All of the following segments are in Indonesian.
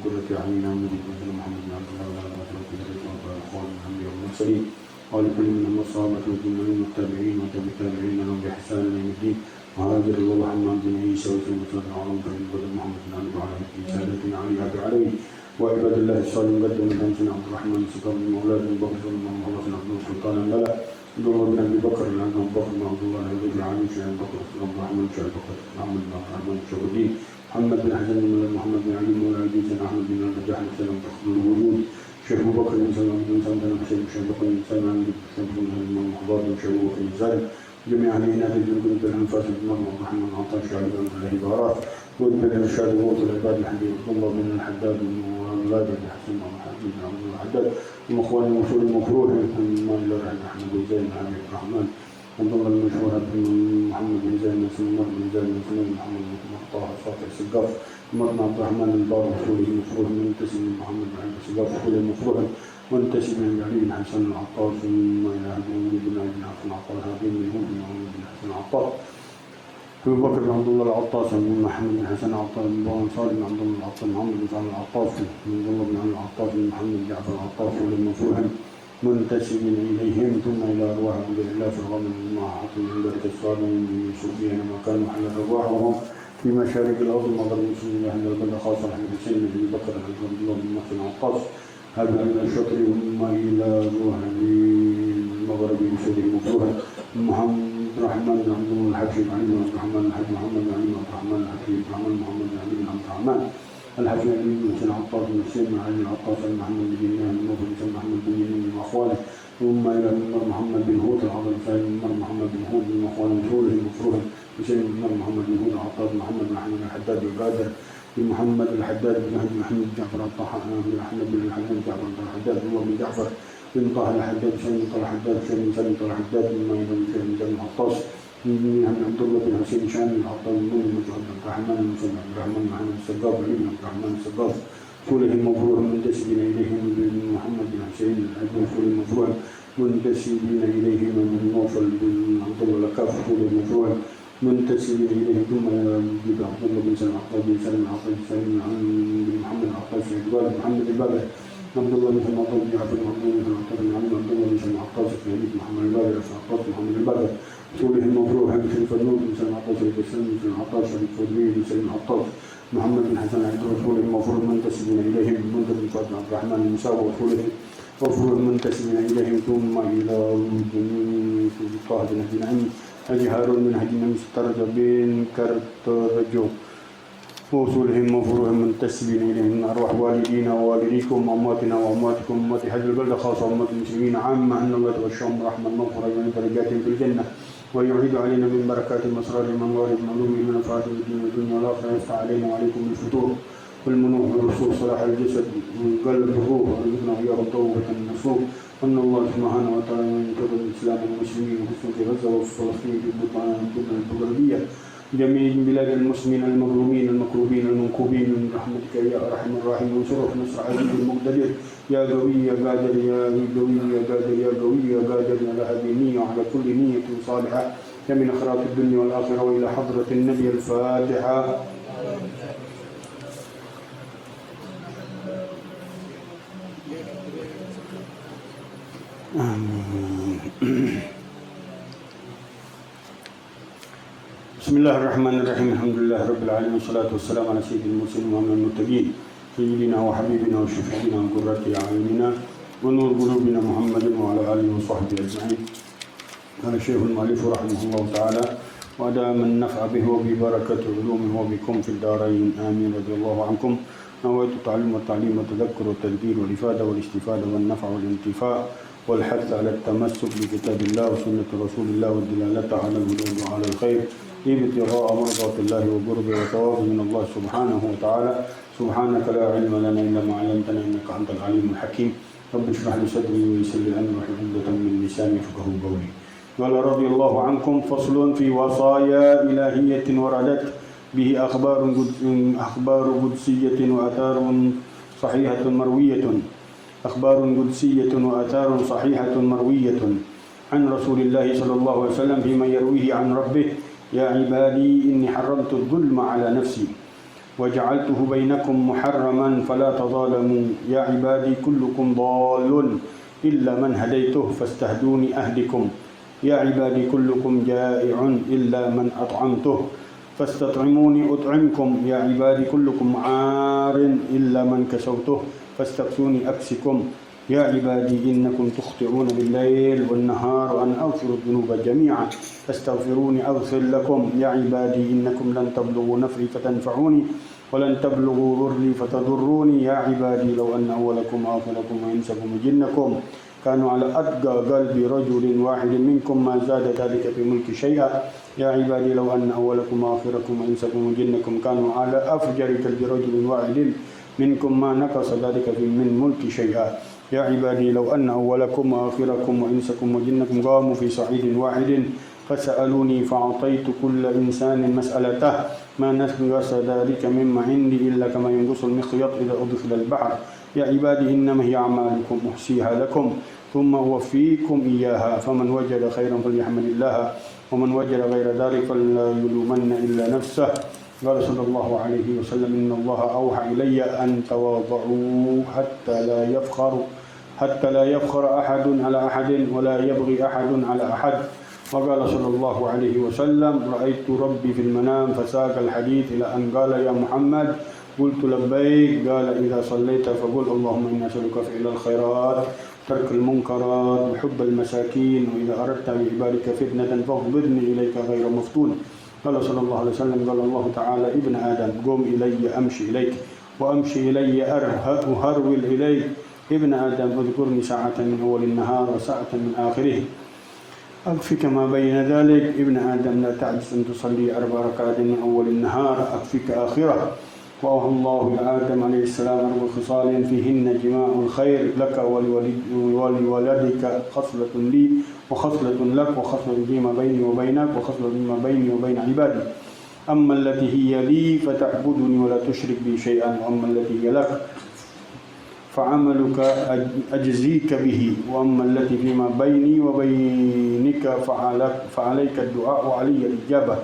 قرة أعيننا ونبينا محمد بن عبد الله وعلى آله وصحبه وإخوان الأنبياء والمرسلين ولكل منهم الصحابة والجمهور والتابعين والتابعين لهم بإحسان إلى يوم الدين وهاجر الله محمد بن عيسى وسلم على محمد بن عبد وعلى سادتنا عليه وعباد الله الصالحين مقدم من أمسنا عبد الرحمن سكر من مولاد بن بكر بن محمد بن عبد السلطان بلى عبد الله بن أبي بكر بن عبد بكر بن عبد الله بن علي شعيب بكر بن عبد الرحمن شعيب بكر محمد بن عبد الرحمن الشهودي محمد بن حسن بن محمد بن علي مولى عبد بن أحمد بن النجاح بن سلام تخبر الوجود شيخ أبو بكر بن سلام بن سلام بن حسين شيخ بكر بن سلام بن سلام بن محضار بن شيخ أبو بكر بن سالم جميع علينا في الجنود الأنفاس بن عبد الرحمن بن عطاء شعيب بن الله بارات وابن الرشاد ووصل العباد الحبيب عبد الله بن الحداد بن أولاد بن حسن بن محمد بن عبد الله الحداد ومخوان الموصول المفروض من إلى رحمة أحمد بن زين بن عبد الرحمن عبد الله بن مشهور بن محمد بن زين بن سلمان بن زين بن سلمان بن محمد بن طه الصافي السقاف مرنا عبد الرحمن البار وصوله المفروض منتسب من محمد بن عبد السقاف وصوله المفروض منتسب من علي بن حسن العطار ثم إلى عبد بن علي بن حسن العطار هذه من هود بن عمر بن حسن العطار أبو بكر بن عبد الله العطاس بن محمد بن حسن العطار بن أنصار بن عبد الله العطاس بن محمد بن سعد العطاس بن عبد الله بن علي العطاس بن محمد بن جعفر العطاس والمفروض منتسبين إليهم ثم إلى أرواح عبد الله في الغمر مع حسن من ذلك الصالحين من سوريا ما كان محل أرواحهم في مشارق الأرض مغرب المسلمين أهل البلد خاصة عن حسين بن بكر عبد الله بن محسن العطاس هذا من الشطر ثم إلى أرواح المغرب سوريا المفروض محمد الرحمن بن عبد الله الحكيم علي بن عبد الرحمن الحاج محمد بن علي بن عبد الرحمن الحكيم محمد محمد بن علي بن عبد الرحمن الحاج علي بن حسين عطاس بن حسين بن علي العطاس بن محمد بن جنان بن نوفل بن محمد بن جنان بن أخوانه ثم إلى عمر محمد بن هود العظم سعيد بن عمر محمد بن هود بن أخوانه مشهوره المفروض حسين بن عمر محمد بن هود عطاس محمد بن أحمد الحداد بن قادر بن محمد الحداد بن أحمد بن أحمد جعفر الطحان بن أحمد بن الحداد جعفر الحداد بن عمر بن جعفر بن طه الحداد حسين بن طه الحداد حسين بن سلم طه الحداد بن مايدة بن سلم بن عطاس من عبد الله بن حسين شامي العطاس بن نور بن عبد الرحمن بن سلم عبد الرحمن بن محمد السقاف علي بن عبد الرحمن السقاف فولهم مفروض منتسبين إليهم بن محمد بن حسين بن فول مفروض منتسبين إليهم من نوفل بن عبد الله الكاف فولهم مفروض منتسبين إليه ثم إلى عبد الله بن سلم عطاس بن سلم عطاس بن سلم بن محمد عطاس بن عبد محمد البابر عبد الله بن سلم عطاس بن عبد الله بن عطاس بن عبد الله بن سلم عطاس بن محمد البابر عطاس محمد البابر فولهم مفروض حمد الفنون بن سلم عطاس بن سلم بن عطاس بن فولي بن سلم عطاس محمد بن حسن عبد الرسول المفروض منتسبين إليهم منذر بن عبد الرحمن المساوي وفروض منتسبين إليهم ثم إلى طه بن أبي نعيم حجي هارون بن حجي نمس ترجى بن كرترجو وصولهم مفروض منتسبين إليهم من أرواح والدينا ووالديكم وأمواتنا وأمواتكم أموات حج البلد خاصة أموات المسلمين عامة أن الله تغشهم رحمة مغفرة من درجاتهم في الجنة ويعيد علينا من بركات مسرار من وارد معلوم من نفعات الدين والدنيا والآخرة يفتح علينا وعليكم بالفتور والمنوح والرسول صلاح الجسد من قلب الروح ورزقنا إياه توبة النصوح أن الله سبحانه وتعالى ينتظر الإسلام والمسلمين وخصوصا في غزة وفي فلسطين في البطانية جميع بلاد المسلمين المظلومين المكروبين المنكوبين من رحمتك يا أرحم الراحمين وانصرف نصر عزيز المقتدر يا قوي يا قادر يا قوي يا قادر يا قوي يا قادر على هذه النية وعلى كل نية صالحة من أخراط الدنيا والآخرة وإلى حضرة النبي الفاتحة. بسم الله الرحمن الرحيم الحمد لله رب العالمين والصلاة والسلام على سيد المرسلين وإمام المتقين سيدنا وحبيبنا وشفيعنا وقرة أعيننا ونور قلوبنا محمد وعلى آله وصحبه أجمعين. قال الشيخ المؤلف رحمه الله تعالى ودام النفع به وببركة علومه وبكم في الدارين آمين. رضي الله عنكم. نويت التعليم والتعليم والتذكر والتذكير والإفادة والاستفادة والنفع والانتفاع والحث على التمسك بكتاب الله وسنة رسول الله والدلالة على الهدى وعلى الخير ابتغاء مرضات الله وقربه وثوابه من الله سبحانه وتعالى. سبحانك لا علم لنا إلا ما علمتنا إنك أنت العليم الحكيم. رب اشرح لي صدري ويسر لي أمري واحلل عقدة من لساني يفقهوا قولي. قال رضي الله عنكم فصل في وصايا إلهية وردت به أخبار قدسية وآثار صحيحة مروية. أخبار قدسية وآثار صحيحة مروية عن رسول الله صلى الله عليه وسلم فيما يرويه عن ربه: يا عبادي إني حرمت الظلم على نفسي وجعلته بينكم محرما فلا تظالموا يا عبادي كلكم ضال إلا من هديته فاستهدوني أهدكم يا عبادي كلكم جائع إلا من أطعمته فاستطعموني أطعمكم يا عبادي كلكم عار إلا من كسوته فاستكسوني أكسكم يا عبادي إنكم تخطئون بالليل والنهار وأنا أغفر الذنوب جميعا فاستغفروني أغفر لكم يا عبادي إنكم لن تبلغوا نفعي فتنفعوني ولن تبلغوا ضري فتضروني يا عبادي لو أن أولكم وآخركم وإنسكم وجنكم كانوا على أتقى قلب رجل واحد منكم ما زاد ذلك في ملك شيئا يا عبادي لو أن أولكم وآخركم وإنسكم وجنكم كانوا على أفجر قلب رجل واحد منكم ما نقص ذلك من ملك شيئا يا عبادي لو أن أولكم وآخركم وإنسكم وجنكم قاموا في صعيد واحد فسألوني فأعطيت كل إنسان مسألته ما نقص ذلك مما عندي إلا كما ينقص المخيط إذا أدخل البحر يا عبادي إنما هي أعمالكم أحصيها لكم ثم أوفيكم إياها فمن وجد خيرا فليحمد الله ومن وجد غير ذلك فلا يلومن إلا نفسه قال صلى الله عليه وسلم إن الله أوحى إلي أن تواضعوا حتى لا يفخر أحد على أحد ولا يبغي أحد على أحد وقال صلى الله عليه وسلم رأيت ربي في المنام فساق الحديث إلى أن قال يا محمد قلت لبيك قال إذا صليت فقل اللهم إني أسألك فعل الخيرات ترك المنكرات وحب المساكين وإذا أردت بعبادك فتنة فاقبضني إليك غير مفتون قال صلى الله عليه وسلم قال الله تعالى ابن آدم قم إلي أمشي إليك وأمشي إلي أهرول إليك ابن آدم اذكرني ساعة من أول النهار وساعة من آخره أكفك ما بين ذلك ابن آدم لا تعجز أن تصلي 4 ركعات من أول النهار أكفك آخره وأوحى الله إلى آدم عليه السلام 4 خصال فيهن جماع الخير لك ولولدك خصلة لي وخصلة لك وخصلة فيما بيني وبينك وخصلة فيما بيني وبين عبادي أما التي هي لي فتعبدني ولا تشرك بي شيئا وأما التي هي لك فعملك أجزيك به وأما التي فيما بيني وبينك فعليك الدعاء وعلي الإجابة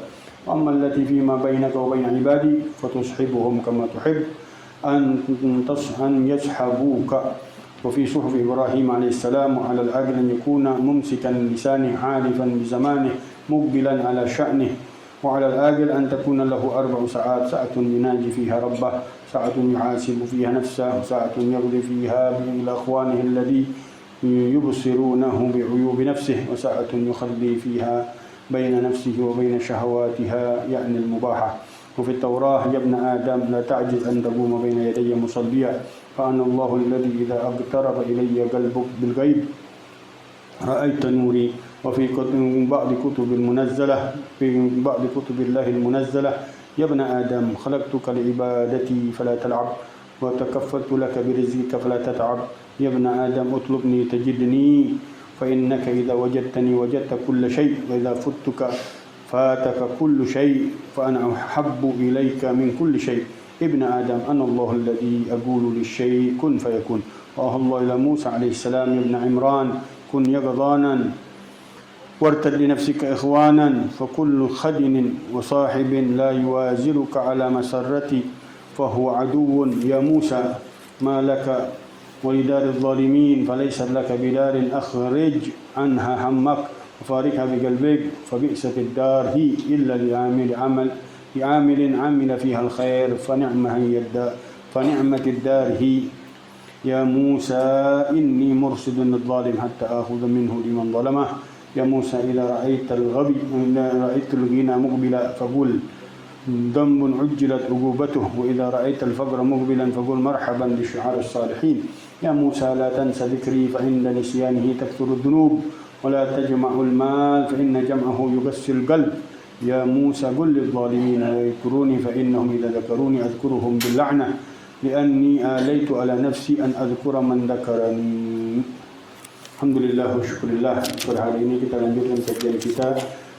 وأما التي فيما بينك وبين عبادي فتصحبهم كما تحب أن يصحبوك وفي صحف إبراهيم عليه السلام وعلى العقل أن يكون ممسكا لسانه عارفا بزمانه مقبلا على شأنه وعلى العاقل أن تكون له 4 ساعات ساعة يناجي فيها ربه ساعة يحاسب فيها نفسه ساعة يقضي فيها إلى أخوانه الذي يبصرونه بعيوب نفسه وساعة يخلي فيها بين نفسه وبين شهواتها يعني المباحة وفي التوراة يا ابن آدم لا تعجز أن تقوم بين يدي مصليا فأنا الله الذي إذا اقترب إلي قلبك بالغيب رأيت نوري وفي بعض كتب المنزلة في بعض كتب الله المنزلة يا ابن آدم خلقتك لعبادتي فلا تلعب وتكفلت لك برزقك فلا تتعب يا ابن آدم اطلبني تجدني فإنك إذا وجدتني وجدت كل شيء وإذا فتك فاتك كل شيء فأنا أحب إليك من كل شيء ابن آدم أنا الله الذي أقول للشيء كن فيكون وأوحى الله إلى موسى عليه السلام يا ابن عمران كن يقظانا وارتد لنفسك إخوانا فكل خدن وصاحب لا يوازرك على مسرتي فهو عدو يا موسى ما لك ولدار الظالمين فليس لك بدار أخرج عنها همك وفارقها بقلبك فبئست الدار هي إلا لعامل عمل فيها الخير فنعمة الدار هي يا موسى إني مرصد للظالم حتى آخذ منه لمن ظلمه يا موسى إذا رأيت الغنى مقبلا فقل ذنب عجلت عقوبته وإذا رأيت الفقر مقبلا فقل مرحبا بشعار الصالحين يا موسى لا تنس ذكري فعند نسيانه تكثر الذنوب ولا تجمع المال فإن جمعه يقسي القلب يا موسى قل للظالمين لا يذكروني فإنهم إذا ذكروني أذكرهم باللعنة لأني آليت على نفسي أن أذكر من ذكرني. Alhamdulillah wa syukurillah. Hari ini kita lanjutkan kajian kita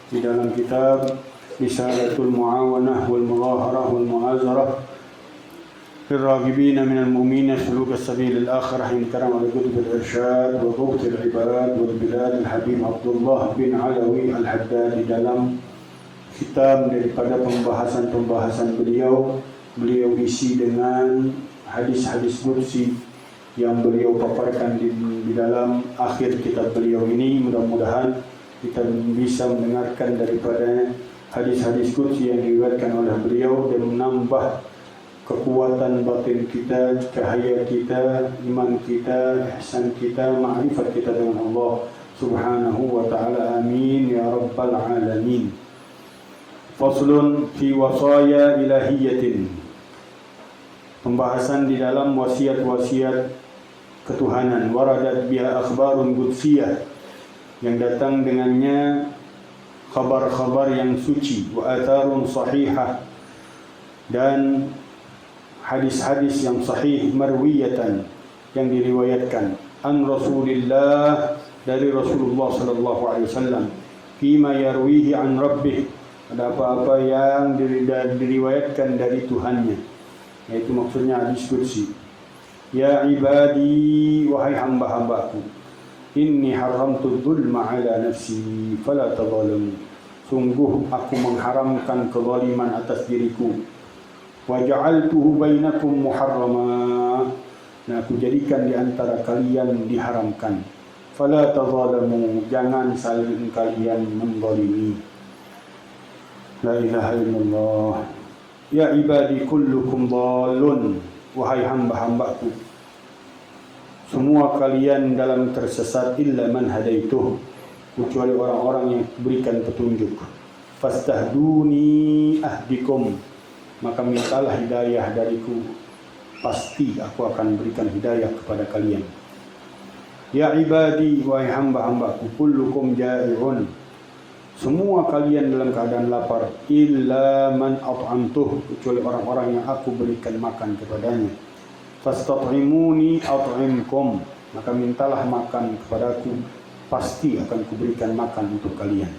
di dalam kitab Risalatul Muawanah wal Mudhaharah wal Mu'azarah للراغبين من المؤمنين سلوك السبيل الآخرة من كلام على كتب الإرشاد وضبط العباد والبلاد الحبيب عبد الله bin Alawi Al-Haddad di dalam kitab daripada pembahasan beliau beliau isi dengan hadis-hadis qudsi yang beliau paparkan di dalam akhir kitab beliau ini. Mudah-mudahan kita bisa mendengarkan daripada hadis-hadis qudsi yang diriwayatkan oleh beliau dan menambah kekuatan batin kita, cahaya kita, iman kita, ihsan kita, ma'rifat kita dengan Allah Subhanahu wa ta'ala. Amin ya rabbal alamin. Faslun fi wasaya ilahiyatin. Pembahasan di dalam wasiat-wasiat ketuhanan. Waradat biha akhbarun qudsiyah, yang datang dengannya khabar-khabar yang suci, wa atharun sahihah, dan hadis-hadis yang sahih, marwiyatan, yang diriwayatkan, an Rasulillah, dari Rasulullah sallallahu alaihi wasallam, fima yarwihi an rabbih, ada apa-apa yang diriwayatkan dari Tuhannya, yaitu maksudnya hadis qudsi. Ya ibadi, wahai hamba-hambaku, inni haramtu dzulma ala nafsi fala tadzalamu, sungguh aku mengharamkan kezaliman atas diriku. Wa ja'altuhu bainakum muharrama, nah aku jadikan di antara kalian diharamkan. Fala tadzalamu, jangan saling kalian menzalimi. La ilaha illallah. Ya ibadi kullukum dhalun, wahai hamba-hambaku, semua kalian dalam tersesat, illa man hadaituh, kecuali orang-orang yang berikan petunjuk. Fastahduni ahdikum, maka mintalah hidayah dariku, pasti aku akan berikan hidayah kepada kalian. Ya ibadi, wahai hamba-hambaku, kullukum ja'i'un, semua kalian dalam keadaan lapar, illa man at'amtuh, kecuali orang-orang yang aku berikan makan kepadanya. Fastat'imuni at'imkum, maka mintalah makan kepadaku, pasti akan kuberikan makan untuk kalian.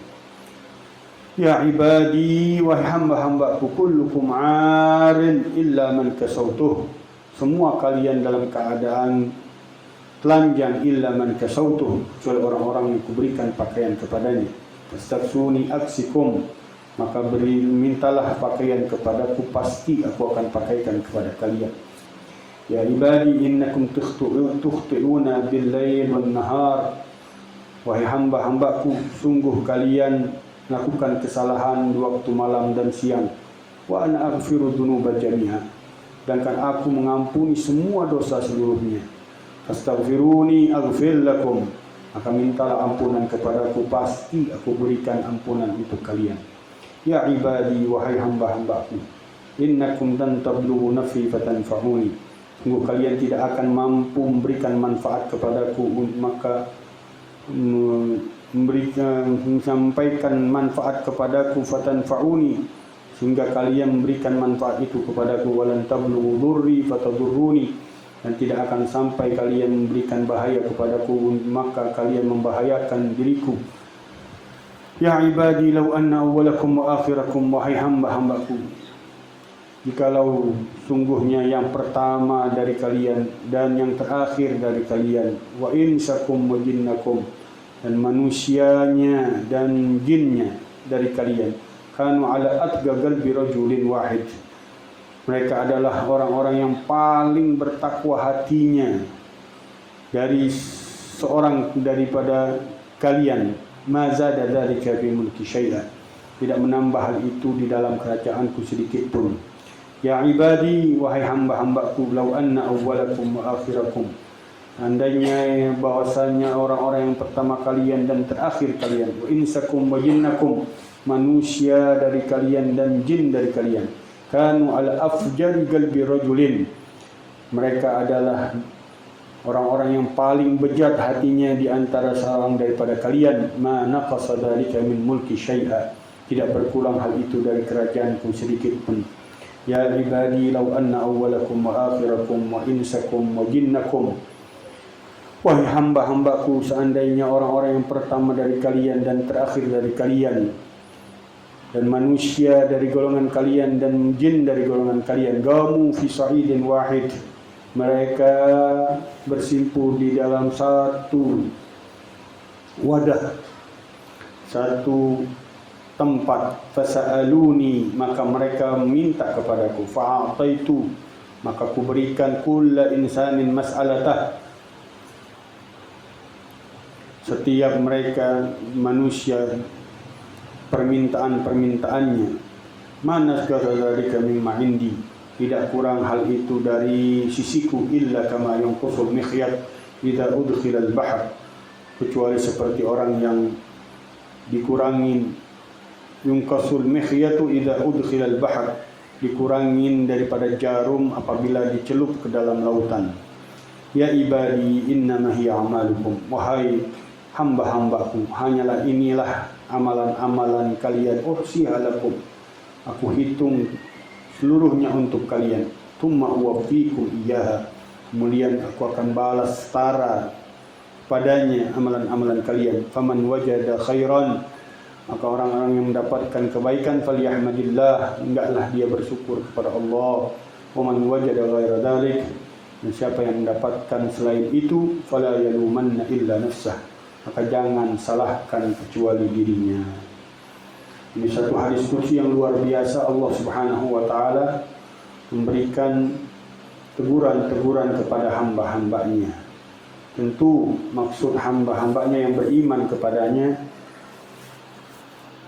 Ya ibadi, wahai hamba-hambaku, kullukum 'arin illa man kasautuh, semua kalian dalam keadaan telanjang, illa man kasautuh, kecuali orang-orang yang kuberikan pakaian kepadanya. Fastaksuni aksikum, maka mintalah pakaian kepadaku, pasti aku akan pakaikan kepada kalian. Ya ibadi, innakum tukhti'una bil-lail wan-nahar, wahai hamba-hambaku, sungguh kalian melakukan kesalahan di waktu malam dan siang. Wa ana aghfiru dzunuba jami'a, sedangkan aku mengampuni semua dosa seluruhnya. Fastaghfiruni aghfir lakum, maka mintalah ampunan kepadaku, pasti aku berikan ampunan untuk kalian. Ya ibadi, wahai hamba-hambaku, innakum lan tablughu nafi fatanfa'uni, sungguh kalian tidak akan mampu memberikan manfaat kepadaku, maka sampaikan manfaat kepadaku, fatanfa'uni, sehingga kalian memberikan manfaat itu kepadaku. Walan tablughu dhurri fatadurruni, dan tidak akan sampai kalian memberikan bahaya kepadaku, maka kalian membahayakan diriku. Ya ibadi, law anna awwalakum wa akhirakum, wahai hamba-hambaku, jikalau sungguhnya yang pertama dari kalian dan yang terakhir dari kalian, wa insakum wa jinnakum, dan manusianya dan jinnya dari kalian, kanu ala atqa qalbi rajulin wahid, mereka adalah orang-orang yang paling bertakwa hatinya dari seorang daripada kalian, ma zada dzalika fi mulki syai'a, tidak menambah hal itu di dalam kerajaanku sedikit pun. Ya ibadi, wahai hamba-hambaku, law anna awwalakum wa akhirakum, andainya bahwasanya orang-orang yang pertama kalian dan terakhir kalian, wa insakum wa jinnakum, manusia dari kalian dan jin dari kalian, kanu ala afjari qalbi rajulin, mereka adalah orang-orang yang paling bejat hatinya di antara seorang daripada kalian, ma naqasa dzalika min mulki syai'a, tidak berkurang hal itu dari kerajaanku sedikit pun. Ya ibadi, law anna awwalakum wa akhirakum wa insakum wa jinnakum, wahai hamba-hambaku, seandainya orang-orang yang pertama dari kalian dan terakhir dari kalian, dan manusia dari golongan kalian dan jin dari golongan kalian, gamu fi sa'idin wahid, mereka bersimpul di dalam satu wadah, satu tempat. Fasa'aluni, maka mereka minta kepadaku. Fa'ataitu, maka ku berikan kulla insanin mas'alatah, setiap mereka manusia permintaan-permintaannya. Mana dzalika mimma indi, tidak kurang hal itu dari sisiku. Illa kama yanqusul mikhyat idza udkhila al-bahr, kecuali seperti orang yang dikurangin, yunqasul mikhyatu idza udkhila al-bahr, dikurangin daripada jarum apabila dicelup ke dalam lautan. Ya ibadi innama hiya amalukum, wahai hamba-hambaku, hanyalah inilah amalan-amalan kalian. Uhsihalakum, aku hitung seluruhnya untuk kalian. Tsumma uwaffikum iyyaha, kemudian aku akan balas setara padanya amalan-amalan kalian. Faman wajada khairan, maka orang-orang yang mendapatkan kebaikan, falyahmadillah, hendaklah dia bersyukur kepada Allah. Wa man wajada ghaira dzalik, dan siapa yang mendapatkan selain itu, fala yalumanna illa nafsah, maka jangan salahkan kecuali dirinya. Ini satu hadis qudsi yang luar biasa. Allah Subhanahu wa taala memberikan teguran-teguran kepada hamba-hambanya. Tentu maksud hamba-hambanya yang beriman kepadanya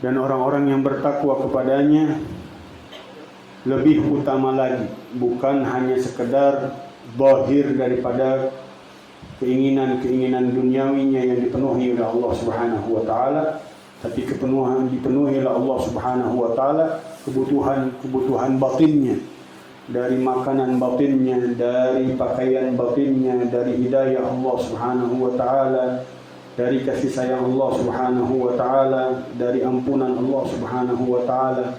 dan orang-orang yang bertakwa kepadanya lebih utama lagi, bukan hanya sekedar zahir daripada keinginan-keinginan duniawinya yang dipenuhi oleh Allah Subhanahu wa taala, tapi dipenuhi oleh Allah Subhanahu wa taala kebutuhan batinnya, dari makanan batinnya, dari pakaian batinnya, dari hidayah Allah Subhanahu wa taala, dari kasih sayang Allah Subhanahu wa taala, dari ampunan Allah Subhanahu wa taala.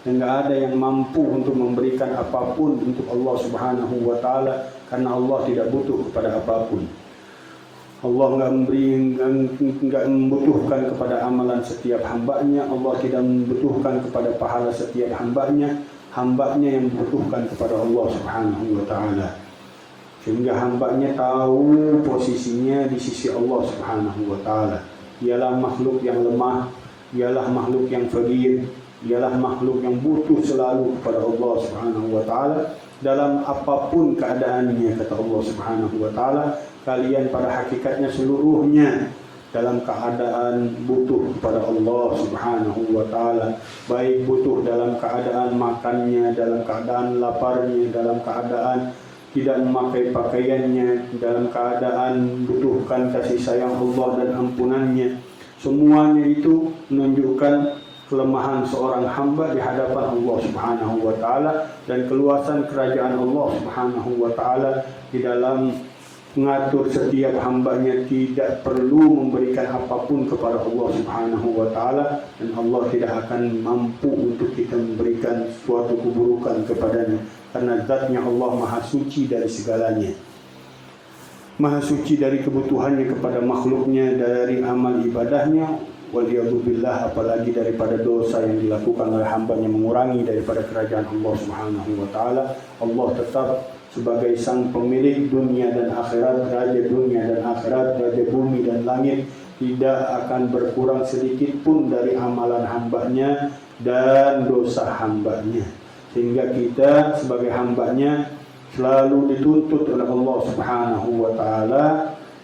Dan enggak ada yang mampu untuk memberikan apapun untuk Allah Subhanahu wa taala, karena Allah tidak butuh kepada apapun. Allah enggak membutuhkan kepada amalan setiap hambanya. Allah tidak membutuhkan kepada pahala setiap hambanya. Hambanya yang membutuhkan kepada Allah Subhanahu wa taala. Sehingga hambanya tahu posisinya di sisi Allah Subhanahu wa taala. Ialah makhluk yang lemah, ialah makhluk yang fakir, ialah makhluk yang butuh selalu kepada Allah Subhanahu wa taala dalam apapun keadaannya. Kata Allah Subhanahu wa taala, kalian pada hakikatnya seluruhnya dalam keadaan butuh kepada Allah Subhanahu wa taala, baik butuh dalam keadaan makannya, dalam keadaan laparnya, dalam keadaan tidak memakai pakaiannya, dalam keadaan butuhkan kasih sayang Allah dan ampunannya. Semuanya itu menunjukkan kelemahan seorang hamba di hadapan Allah Subhanahu wa taala dan keluasan kerajaan Allah Subhanahu wa taala di dalam mengatur setiap hambanya tidak perlu memberikan apapun kepada Allah Subhanahu wa taala, dan Allah tidak akan mampu untuk kita memberikan suatu keburukan kepadanya, karena zatnya Allah maha suci dari segalanya, maha suci dari kebutuhannya kepada makhluknya, dari amal ibadahnya, waliyadzubillah, apalagi daripada dosa yang dilakukan oleh hambanya mengurangi daripada kerajaan Allah Subhanahu wa taala. Allah tetap sebagai sang pemilik dunia dan akhirat, raja dunia dan akhirat, raja bumi dan langit, tidak akan berkurang sedikit pun dari amalan hambanya dan dosa hambanya. Sehingga kita sebagai hambanya selalu dituntut oleh Allah Subhanahu wa taala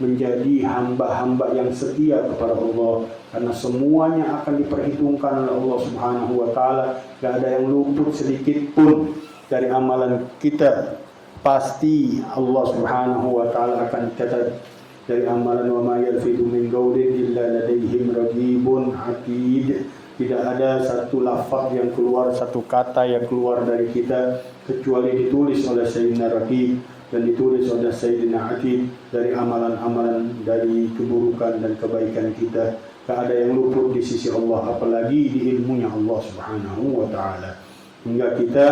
menjadi hamba-hamba yang setia kepada Allah, karena semuanya akan diperhitungkan oleh Allah Subhanahu wa taala. Tidak ada yang luput sedikit pun dari amalan kita. Pasti Allah Subhanahu wa taala akan catat dari amalan. Wa ma yalfidu min qawlin illa ladaihim raqibun atid. Tidak ada satu lafaz yang keluar, satu kata yang keluar dari kita kecuali ditulis oleh Sayyidina Raqib dan ditulis oleh Sayyidina Atid dari amalan-amalan, dari keburukan dan kebaikan kita. Tak ada yang luput di sisi Allah, apalagi di ilmunya Allah Subhanahu wa taala. Hingga kita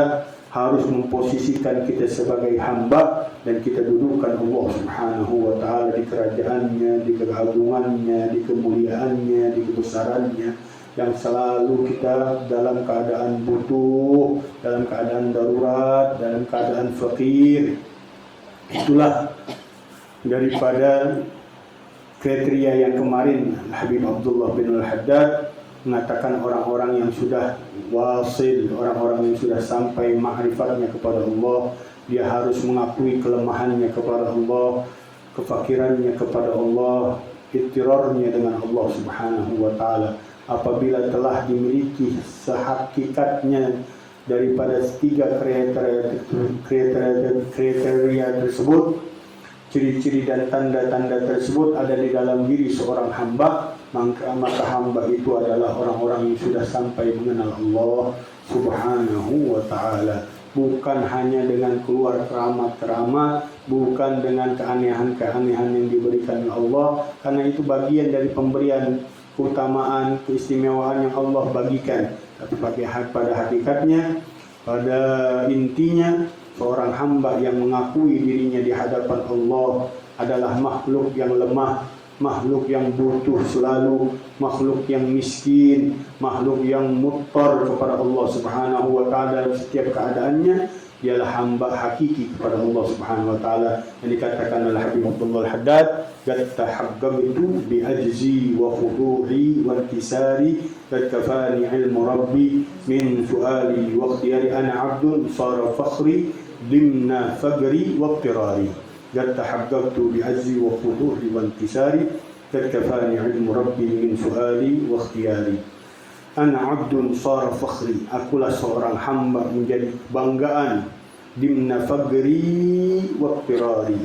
harus memposisikan kita sebagai hamba dan kita dudukkan Allah Subhanahu wa taala di kerajaannya, di keagungannya, di kemuliaannya, di kebesarannya, yang selalu kita dalam keadaan butuh, dalam keadaan darurat, dalam keadaan fakir. Itulah daripada kriteria yang kemarin Habib Abdullah bin Al-Haddad mengatakan orang-orang yang sudah wasil, orang-orang yang sudah sampai ma'rifatnya kepada Allah, dia harus mengakui kelemahannya kepada Allah, kefakirannya kepada Allah, ittirarnya dengan Allah Subhanahu wa taala. Apabila telah dimiliki sehakikatnya daripada tiga kriteria tersebut, ciri-ciri dan tanda-tanda tersebut ada di dalam diri seorang hamba, maka hamba itu adalah orang-orang yang sudah sampai mengenal Allah Subhanahu wa taala. Bukan hanya dengan keluar keramat-keramat, bukan dengan keanehan-keanehan yang diberikan Allah, karena itu bagian dari pemberian keutamaan, keistimewaan yang Allah bagikan. Tapi pada hakikatnya, pada intinya, seorang hamba yang mengakui dirinya di hadapan Allah adalah makhluk yang lemah, makhluk yang butuh selalu, makhluk yang miskin, makhluk yang muttar kepada Allah Subhanahu wa taala dalam setiap keadaannya. Dialah hamba hakiki kepada Allah Subhanahu wa taala, yang dikatakan oleh Habib Abdullah Al-Haddad, qad tahaqqaqtu bi ajzi wa khudu'i wa intisari, qad kafani ilmu rabbi min su'ali wa ikhtiyari, ana 'abdun sara fakhri dimna fagri wa ittirari. Qad tahaqqaqtu bi ajzi wa khudu'i wa intisari, qad kafani ilmu rabbi min su'ali wa ikhtiyari. Ana 'abdun sara fakhri, akulah seorang hamba menjadi kebanggaan, dimna fagri wa ittirari,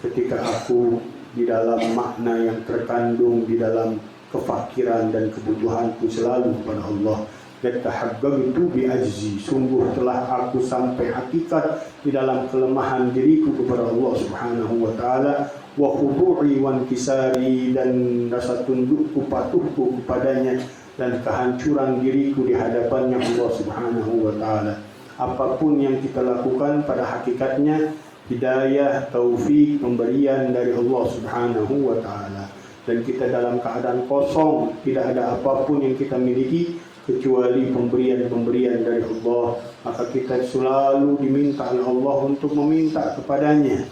ketika aku di dalam makna yang terkandung di dalam kefakiran dan kebutuhanku selalu kepada Allah. Tahaqqaqtu bi ajzi, sungguh telah aku sampai hakikat di dalam kelemahan diriku kepada Allah Subhanahu wa taala, wa khudu'i wa inkisari, dan rasa tundukku patuhku kepadanya, dan kehancuran diriku di hadapannya Allah Subhanahu wa taala. Apapun yang kita lakukan pada hakikatnya hidayah, taufik, pemberian dari Allah Subhanahu wa taala. Dan kita dalam keadaan kosong, tidak ada apapun yang kita miliki kecuali pemberian-pemberian dari Allah. Maka kita selalu diminta oleh Allah untuk meminta kepadanya,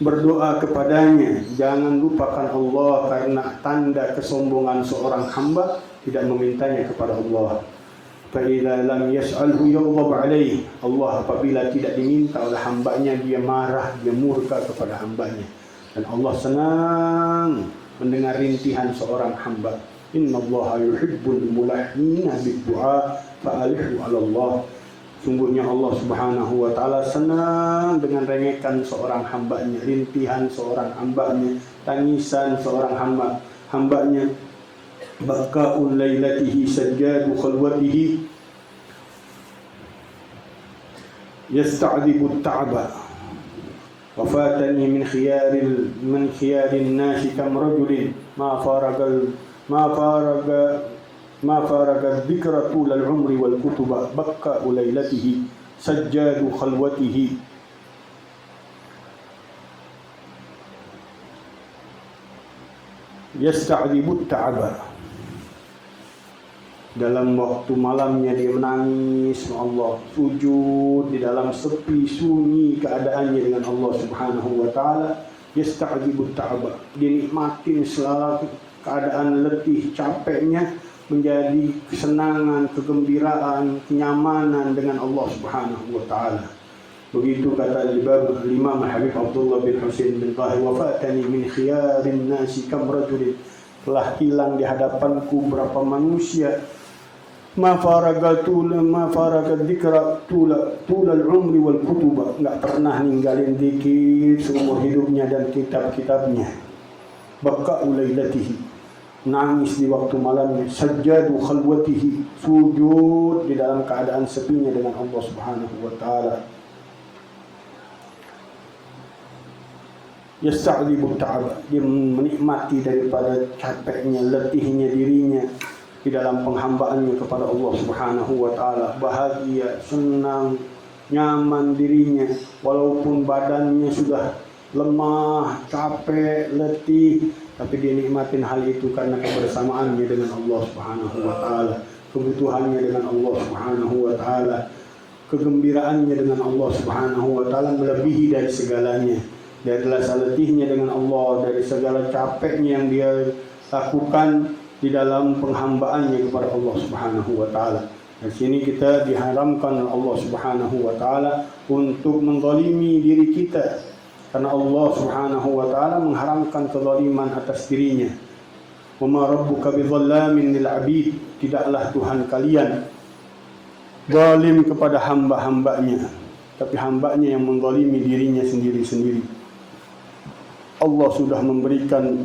berdoa kepadanya. Jangan lupakan Allah, karena tanda kesombongan seorang hamba tidak memintanya kepada Allah. Fa'idha lam yas'alhu yaghdab alaih, Allah apabila tidak diminta oleh hambanya, dia marah, dia murka kepada hambanya. Dan Allah senang mendengar rintihan seorang hamba. Innallaha yuhibbul mulahhina bid-du'a fa'alihhu 'ala Allah. Sungguhnya Allah Subhanahu wa taala senang dengan rengekan seorang hambanya, rintihan seorang hambanya, tangisan seorang hambanya. Baka'ul lailatihi sajjadu khalwatihi yasta'dibu at-ta'ba, wafatani min khiyarin nasi kam rajulin ma faraga dhikra tul al-umri wal kutuba, baka'ul lailatihi sajjadu khalwatihi yasta'dibu at-ta'ba. Dalam waktu malamnya dia menangis Allah, sujud di dalam sepi sunyi keadaannya dengan Allah Subhanahu wa taala. Yasta'dzibu ta'aba, dia nikmatin selalu keadaan letih capeknya menjadi kesenangan, kegembiraan, kenyamanan dengan Allah Subhanahu wa taala. Begitu kata Imam Habib Abdullah bin Husain bin Tahir, wafatani min khiyarin nasi kam rajulin, telah hilang di hadapanku berapa manusia, ma faraga dzikra tul al-umri wal kutuba, enggak pernah ninggalin zikir seumur hidupnya dan kitab-kitabnya. Baka'u lailatihi, nangis di waktu malamnya. Sajjadu khalwatihi, sujud di dalam keadaan sepinya dengan Allah Subhanahu wa taala. Yasta'dzibu ta'aba, dia menikmati daripada capeknya, letihnya dirinya di dalam penghambaannya kepada Allah Subhanahu wa taala. Bahagia, senang, nyaman dirinya walaupun badannya sudah lemah, capek, letih, tapi dia nikmatin hal itu karena kebersamaannya dengan Allah Subhanahu wa taala, kebutuhannya dengan Allah Subhanahu wa taala, kegembiraannya dengan Allah Subhanahu wa taala melebihi dari segalanya. Dari rasa letihnya dengan Allah, dari segala capeknya yang dia lakukan, di dalam penghambaannya kepada Allah Subhanahu wa taala. Di sini kita diharamkan oleh Allah Subhanahu wa taala untuk menzalimi diri kita, karena Allah Subhanahu wa taala mengharamkan kezaliman atas dirinya. Wa ma rabbuka bidzallamin lil 'abid, tidaklah Tuhan kalian zalim kepada hamba-hambanya, tapi hambanya yang menzalimi dirinya sendiri-sendiri. Allah sudah memberikan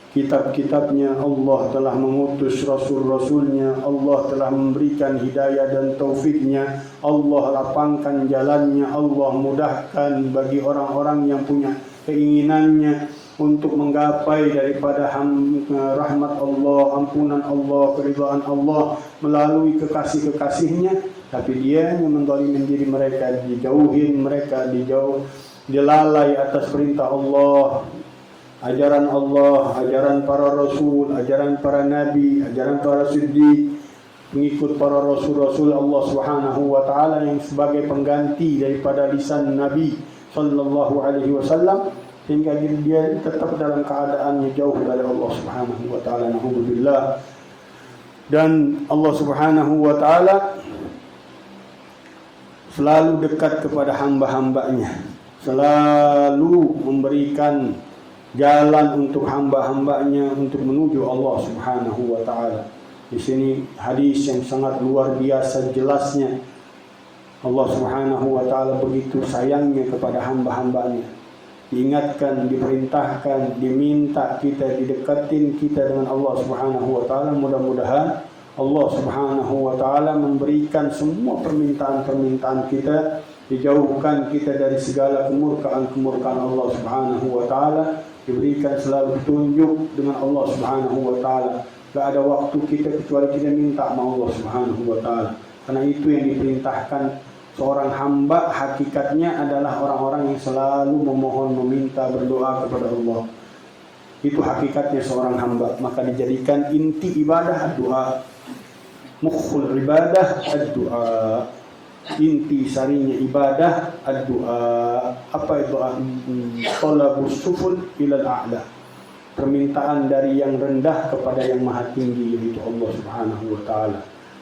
kitab-kitabnya, Allah telah mengutus rasul-rasulnya, Allah telah memberikan hidayah dan taufiknya, Allah lapangkan jalannya, Allah mudahkan bagi orang-orang yang punya keinginannya untuk menggapai daripada rahmat Allah, ampunan Allah, keridhaan Allah melalui kekasih-kekasihnya. Tapi dia yang menzalimi diri mereka, dijauhin mereka, dilalai atas perintah Allah, ajaran Allah, ajaran para rasul, ajaran para nabi, ajaran para siddiq, pengikut para rasul-rasul Allah Subhanahu wa taala yang sebagai pengganti daripada lisan Nabi sallallahu alaihi wasallam, sehingga dia tetap dalam keadaannya jauh dari Allah Subhanahu wa taala. Na'udzubillah. Dan Allah Subhanahu wa taala selalu dekat kepada hamba-hambanya, selalu memberikan jalan untuk hamba-hambanya untuk menuju Allah Subhanahu wa taala. Di sini hadis yang sangat luar biasa jelasnya. Allah Subhanahu wa taala begitu sayangnya kepada hamba-hambanya. Diingatkan, diperintahkan, diminta kita, didekatin kita dengan Allah Subhanahu wa taala. Mudah-mudahan Allah Subhanahu wa taala memberikan semua permintaan-permintaan kita, dijauhkan kita dari segala kemurkaan-kemurkaan Allah Subhanahu wa taala, diberikan selalu petunjuk dengan Allah Subhanahu wa taala. Tidak ada waktu kita kecuali kita minta sama Allah Subhanahu wa taala. Karena itu yang diperintahkan seorang hamba, hakikatnya adalah orang-orang yang selalu memohon, meminta, berdoa kepada Allah. Itu hakikatnya seorang hamba. Maka dijadikan inti ibadah doa. Mukhul ibadah ad-du'a. Inti sarinya ibadah ad-du'a. Apa itu doa? Talabus suful ilal a'la. Permintaan dari yang rendah kepada yang maha tinggi, yaitu Allah Subhanahu wa taala.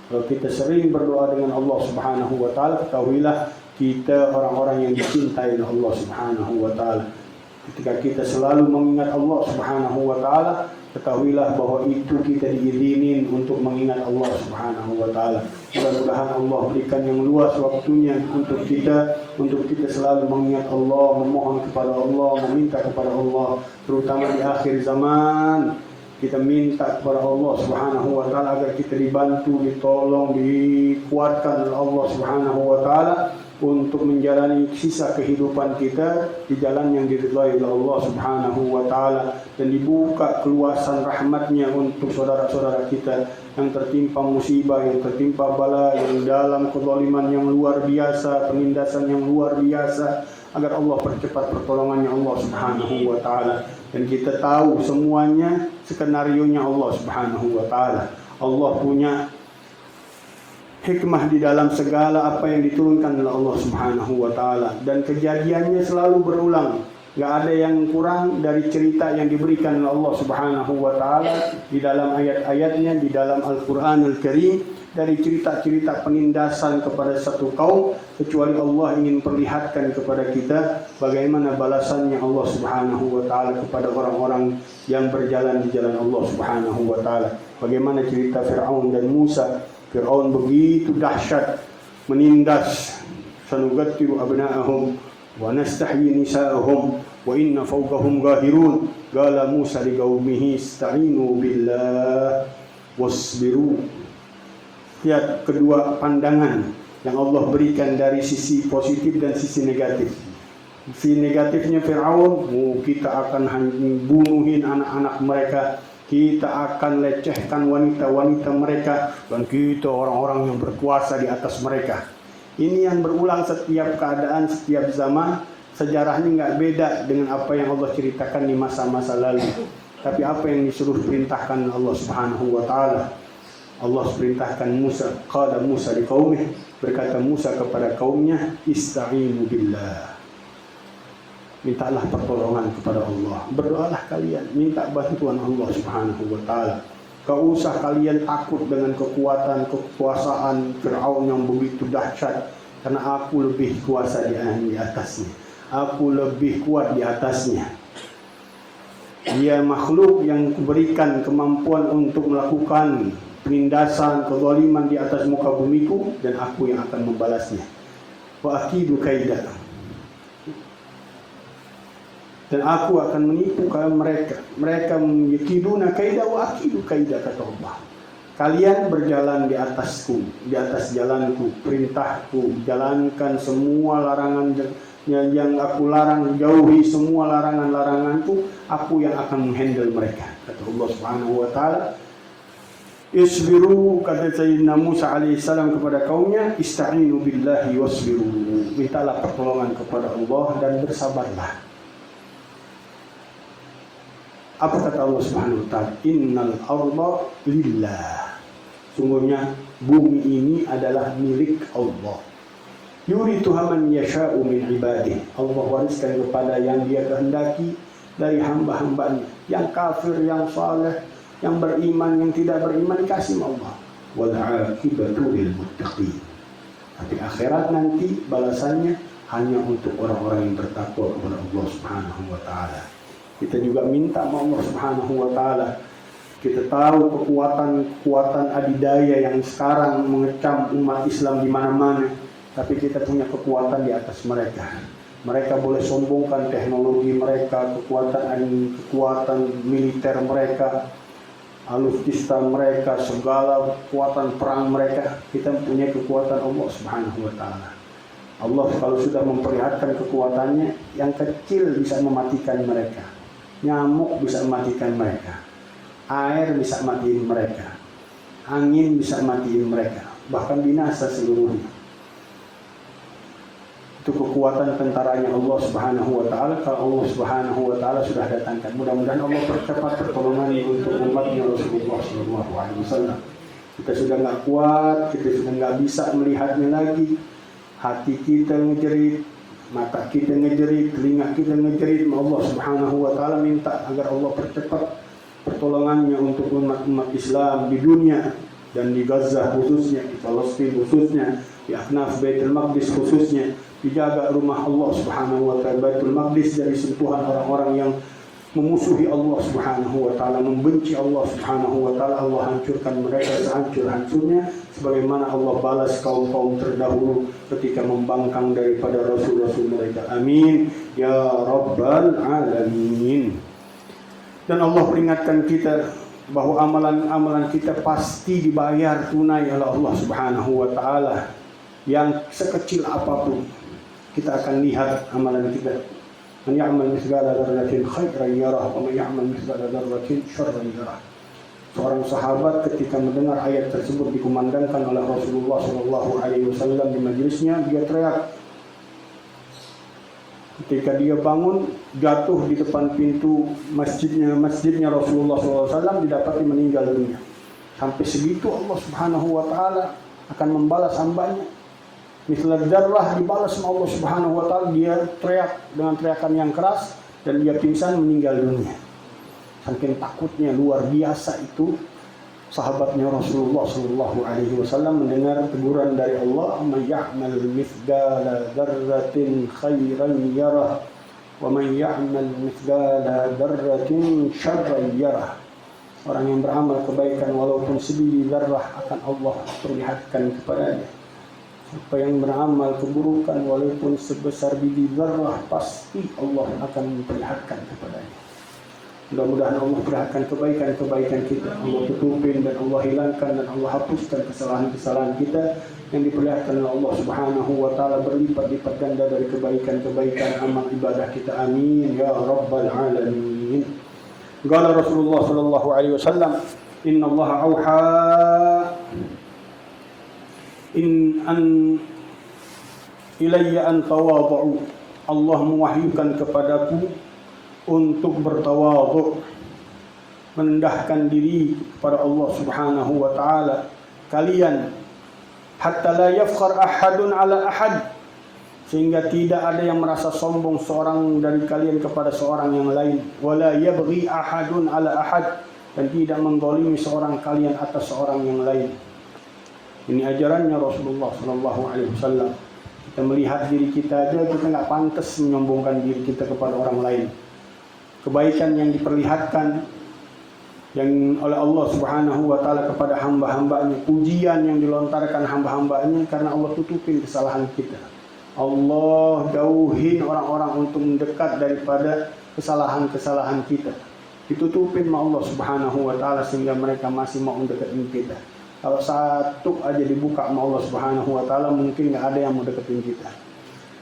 Kalau kita sering berdoa dengan Allah Subhanahu wa taala, ketahuilah kita orang-orang yang dicintai oleh Allah Subhanahu wa taala. Ketika kita selalu mengingat Allah Subhanahu wa taala, ketahuilah bahwa itu kita diizinin untuk mengingat Allah Subhanahu wa taala. Mudah-mudahan Allah berikan yang luas waktunya untuk kita selalu mengingat Allah, memohon kepada Allah, meminta kepada Allah, terutama di akhir zaman. Kita minta kepada Allah Subhanahu wa taala agar kita dibantu, ditolong, dikuatkan oleh Allah Subhanahu wa taala untuk menjalani sisa kehidupan kita di jalan yang diridhai oleh Allah Subhanahu wa taala, dan dibuka keluasan rahmatnya untuk saudara-saudara kita yang tertimpa musibah, yang tertimpa bala, yang dalam kezaliman yang luar biasa, penindasan yang luar biasa, agar Allah percepat pertolongannya Allah Subhanahu wa taala. Dan kita tahu semuanya skenarionya Allah Subhanahu wa taala. Allah punya hikmah di dalam segala apa yang diturunkan oleh Allah Subhanahu wa taala, dan kejadiannya selalu berulang. Enggak ada yang kurang dari cerita yang diberikan oleh Allah Subhanahu wa taala di dalam ayat-ayatnya, di dalam Al-Qur'anul Karim, dari cerita-cerita penindasan kepada satu kaum, kecuali Allah ingin perlihatkan kepada kita bagaimana balasannya Allah Subhanahu wa taala kepada orang-orang yang berjalan di jalan Allah Subhanahu wa taala. Bagaimana cerita Fir'aun dan Musa. Fir'aun begitu dahsyat menindas, sanugattiru abna'ahum wa nastahyi nisa'ahum wa inna fawqahum ghahirun. Qala Musa liqaumihi ista'inu billah wasbiru. Lihat kedua pandangan yang Allah berikan dari sisi positif dan sisi negatif. Sisi negatifnya Fir'aun, kita akan bunuhin anak-anak mereka, kita akan lecehkan wanita-wanita mereka, dan kita orang-orang yang berkuasa di atas mereka. Ini yang berulang setiap keadaan, setiap zaman. Sejarahnya nggak beda dengan apa yang Allah ceritakan di masa-masa lalu. Tapi apa yang disuruh perintahkan Allah Subhanahu wa taala? Allah perintahkan Musa, qala Musa liqaumih, berkata Musa kepada kaumnya, ista'inu billah. Mintalah pertolongan kepada Allah. Berdoalah kalian, minta bantuan Allah Subhanahu wa taala. Gak usah kalian takut dengan kekuasaan Fir'aun yang begitu dahsyat, karena aku lebih kuasa di atasnya. Aku lebih kuat di atasnya. Dia makhluk yang kuberikan kemampuan untuk melakukan penindasan, kezaliman di atas muka bumiku, dan aku yang akan membalasnya. Wa akidu kaidah. Dan aku akan menipu mereka. Mereka yakiduna kaidah wa akidu kaidah, kata Allah. Kalian berjalan di atasku, di atas jalanku, perintahku, jalankan semua larangan yang aku larang, jauhi semua larangan-laranganku, aku yang akan menghandle mereka, kata Allah Subhanahu wa taala. Isbiru, kata Sayyidina Musa alaihissalam kepada kaumnya, ista'inu billahi wasbiru, mintalah pertolongan kepada Allah dan bersabarlah. Apa kata Allah Subhanahu wa taala? Innal arda lillah. Sungguhnya bumi ini adalah milik Allah. Yurithuha man yasha'u min ibadihi. Allah wariskan kepada yang Dia kehendaki dari hamba-hambanya, yang kafir, yang saleh, yang beriman, yang tidak beriman, dikasih Allah. Wal 'aqibatu lil muttaqin. Tapi akhirat nanti balasannya hanya untuk orang-orang yang bertakwa kepada Allah Subhanahu wa taala. Kita juga minta sama Allah Subhanahu wa taala. Kita tahu kekuatan adidaya yang sekarang mengecam umat Islam di mana-mana, tapi kita punya kekuatan di atas mereka. Mereka boleh sombongkan teknologi mereka, kekuatan militer mereka, alutsista mereka, segala kekuatan perang mereka. Kita punya kekuatan Allah Subhanahu wa taala. Allah kalau sudah memperlihatkan kekuatannya, yang kecil bisa mematikan mereka. Nyamuk bisa mematikan mereka, air bisa matiin mereka, angin bisa matiin mereka, bahkan binasa seluruhnya. Itu kekuatan tentaranya Allah Subhanahu wa taala. Kalau Allah Subhanahu wa taala sudah datangkan, mudah-mudahan Allah percepat pertolongannya untuk umatnya Rasulullah sallallahu alaihi wasallam. Kita sudah nggak kuat, kita sudah nggak bisa melihatnya lagi. Hati kita ngejerit, mata kita ngejerit, telinga kita ngejerit. Allah Subhanahu wa taala minta agar Allah percepat pertolongannya untuk umat Islam di dunia dan di Gaza khususnya, di Palestina khususnya, di Aknaf Baitul Maqdis khususnya. Dijaga rumah Allah Subhanahu wa taala Baitul Maqdis dari sentuhan orang-orang yang memusuhi Allah Subhanahu wa taala, membenci Allah Subhanahu wa taala. Allah hancurkan mereka sehancur-hancurnya, sebagaimana Allah balas kaum-kaum terdahulu ketika membangkang daripada rasul-rasul mereka. Amin ya rabbal alamin. Dan Allah peringatkan kita bahwa amalan-amalan kita pasti dibayar tunai oleh Allah Subhanahu wa taala. Yang sekecil apapun kita akan lihat amalan kita. Man ya'mal mithqala dzarratin khairan yarah wa man ya'mal mithqala dzarratin syarran yarah. Seorang sahabat ketika mendengar ayat tersebut dikumandangkan oleh Rasulullah sallallahu alaihi wasallam di majelisnya, dia teriak. Ketika dia bangun, jatuh di depan pintu masjidnya Rasulullah sallallahu alaihi wasallam, didapati meninggal dunia. Sampai segitu Allah Subhanahu wa taala akan membalas hambanya. Misal darah dibalas sama Allah Subhanahu wa taala, dia teriak dengan teriakan yang keras dan dia pingsan meninggal dunia. Saking takutnya luar biasa itu sahabatnya Rasulullah sallallahu alaihi wasallam mendengar teguran dari Allah, "Man ya'mal mithqala dzarratin khairan yarah wa man ya'mal mithqala dzarratin syarran yarah." Orang yang beramal kebaikan walaupun sebiji zarrah akan Allah perlihatkan kepadanya. Siapa yang beramal keburukan walaupun sebesar biji zarrah, pasti Allah akan memperlihatkan kepadanya. Mudah-mudahan Allah perlihatkan kebaikan-kebaikan kita, Allah tutupin dan Allah hilangkan dan Allah hapuskan kesalahan-kesalahan kita yang diperlihatkan oleh Allah Subhanahu wa taala berlipat-lipat ganda dari kebaikan-kebaikan amal ibadah kita. Amin ya rabbal alamin. Qala Rasulullah sallallahu alaihi wasallam, "Inna Allah auha ilayya an tawadhu." Allah mewahyukan kepadaku untuk bertawadhu, merendahkan diri kepada Allah Subhanahu wa taala. Kalian hatta la yafkhar ahadun ala ahad, sehingga tidak ada yang merasa sombong seorang dari kalian kepada seorang yang lain. Wala yabghi ahadun ala ahad, dan tidak menggolimi seorang kalian atas seorang yang lain. Ini ajarannya Rasulullah Sallallahu Alaihi Wasallam. Kita melihat diri kita aja, kita nggak pantas menyombongkan diri kita kepada orang lain. Kebaikan yang diperlihatkan yang oleh Allah Subhanahu wa Ta'ala kepada hamba-hambanya, pujian yang dilontarkan hamba-hambanya, karena Allah tutupin kesalahan kita. Allah jauhin orang-orang untuk mendekat daripada kesalahan-kesalahan kita. Ditutupin sama Allah Subhanahu wa Ta'ala sehingga mereka masih mau mendeketin kita. Kalau satu aja dibuka sama Allah Subhanahu wa Ta'ala, mungkin nggak ada yang mau deketin kita.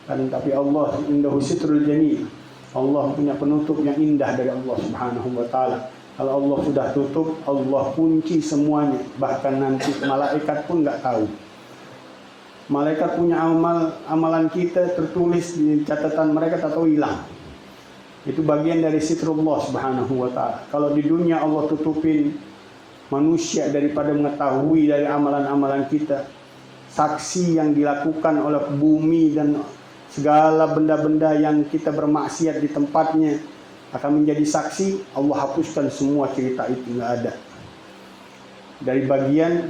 Tapi Allah indahu sitrul jamil. Allah punya penutup yang indah dari Allah Subhanahu wa Ta'ala. Kalau Allah sudah tutup, Allah kunci semuanya. Bahkan nanti malaikat pun nggak tahu. Malaikat punya amalan kita tertulis di catatan mereka, tak tahu hilang. Itu bagian dari sitrullah Subhanahu wa Ta'ala. Kalau di dunia Allah tutupin manusia daripada mengetahui dari amalan-amalan kita, saksi yang dilakukan oleh bumi dan segala benda-benda yang kita bermaksiat di tempatnya akan menjadi saksi. Allah hapuskan semua cerita itu, nggak ada. Dari bagian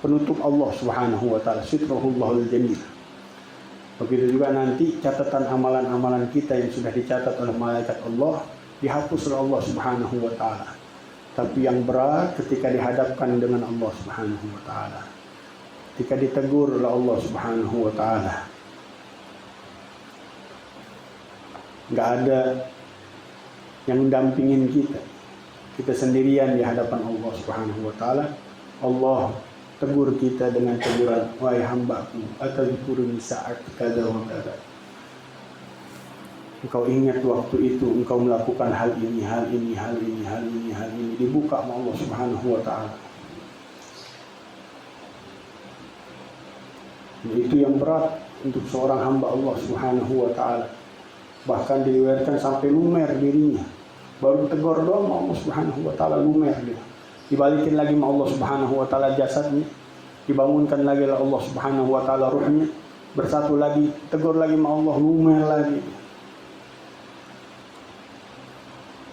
penutup Allah Subhanahu wa Ta'ala, sitrahullahul jamil. Begitu juga nanti catatan amalan-amalan kita yang sudah dicatat oleh malaikat Allah dihapus oleh Allah Subhanahu wa Ta'ala. Tapi yang berat ketika dihadapkan dengan Allah Subhanahu wa Ta'ala, ketika ditegur oleh Allah Subhanahu wa Ta'ala, nggak ada yang mendampingin kita. Kita sendirian di hadapan Allah Subhanahu wa Ta'ala. Allah tegur kita dengan teguran, wahai hambaku, atadzkuruni sa'at kada wa kada. Engkau ingat waktu itu engkau melakukan hal ini, hal ini, hal ini, hal ini, hal ini. Dibuka sama Allah Subhanahu wa Ta'ala. Itu yang berat untuk seorang hamba Allah Subhanahu wa Ta'ala. Bahkan diriwayatkan sampai lumer dirinya. Baru tegur doang sama Allah Subhanahu wa Ta'ala, lumer dia. Dibalikin lagi sama Allah Subhanahu wa Ta'ala jasadnya, dibangunkan lagi oleh Allah Subhanahu wa Ta'ala ruhnya, bersatu lagi, tegur lagi sama Allah, lumer lagi.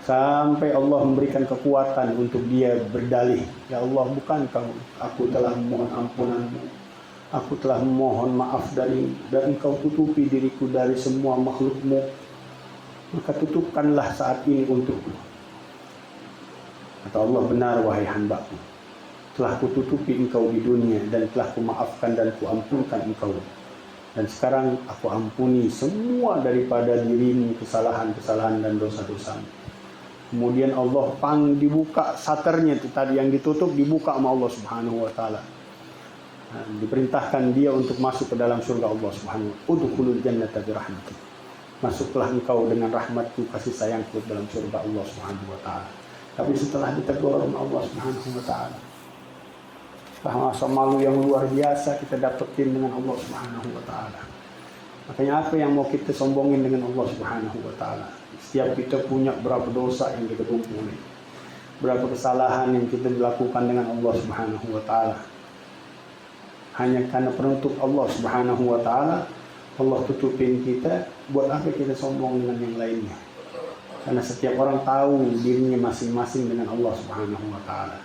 Sampai Allah memberikan kekuatan untuk dia berdalih, ya Allah, bukankah aku telah memohon ampunanmu, aku telah memohon maaf dan engkau tutupi diriku dari semua makhlukmu, maka tutupkanlah saat ini untukku. Kata Allah, benar wahai hambaku, telah kututupi engkau di dunia dan telah kumaafkan dan kuampunkan engkau. Dan sekarang aku ampuni semua daripada dirimu kesalahan-kesalahan dan dosa-dosamu. Kemudian Allah dibuka saternya itu tadi yang ditutup, dibuka sama Allah Subhanahu wa Ta'ala. Nah, diperintahkan dia untuk masuk ke dalam surga Allah Subhanahu wa Ta'ala. Udkhulul jannata bi rahmati. Masuklah engkau dengan rahmatku, kasih sayangku dalam surga Allah Subhanahu wa Ta'ala. Tapi setelah ditegur oleh Allah Subhanahu wa Ta'ala, masa malu yang luar biasa kita dapetin dengan Allah Subhanahu wa Ta'ala. Makanya apa yang mau kita sombongin dengan Allah Subhanahu wa Ta'ala? Setiap kita punya berapa dosa yang kita kumpulin, berapa kesalahan yang kita lakukan dengan Allah Subhanahu wa Ta'ala. Hanya karena penutup Allah Subhanahu wa Ta'ala, Allah tutupin kita. Buat apa kita sombong dengan yang lainnya? Karena setiap orang tahu dirinya masing-masing dengan Allah Subhanahu wa Ta'ala.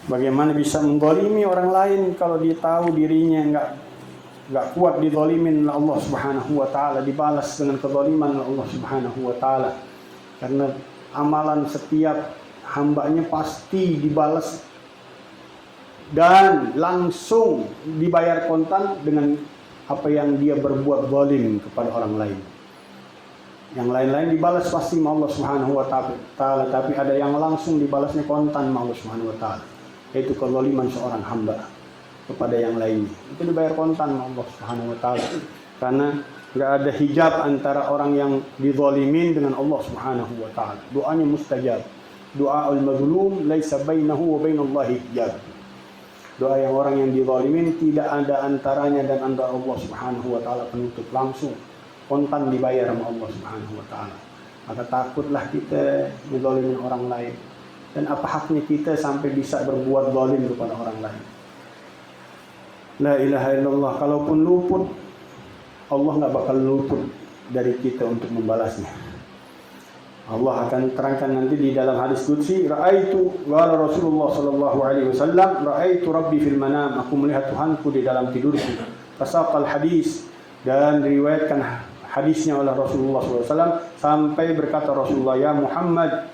Bagaimana bisa menggolimi orang lain kalau dia tahu dirinya enggak kuat dizalimin oleh Allah Subhanahu wa Ta'ala, dibalas dengan kezaliman oleh Allah Subhanahu wa Ta'ala. Karena amalan setiap hambanya pasti dibalas dan langsung dibayar kontan dengan apa yang dia berbuat zalim kepada orang lain. Yang lain-lain dibalas pasti sama Allah Subhanahu wa Ta'ala, tapi ada yang langsung dibalasnya kontan sama Allah Subhanahu wa Ta'ala, yaitu kezaliman seorang hamba kepada yang lainnya. Itu dibayar kontan sama Allah Subhanahu wa Ta'ala. Karena enggak ada hijab antara orang yang dizalimin dengan Allah Subhanahu wa Ta'ala. Doanya mustajab. Doaul mazlum laisa bainahu wa bainallahi hijab. Doa yang orang yang dizalimin tidak ada antaranya dan antara Allah Subhanahu wa Ta'ala penutup, langsung kontan dibayar sama Allah Subhanahu wa Ta'ala. Maka takutlah kita menzalimin orang lain. Dan apa haknya kita sampai bisa berbuat zalim kepada orang lain? La ilaha illallah. Kalaupun luput, Allah nggak bakal luput dari kita untuk membalasnya. Allah akan terangkan nanti di dalam hadis qudsi, ra'aitu qala Rasulullah sallallahu alaihi wasallam, ra'aitu rabbi fil manam, aku melihat Tuhanku di dalam tidurku. Fasaqal hadis, dan diriwayatkan hadisnya oleh Rasulullah SAW sampai berkata Rasulullah, ya Muhammad,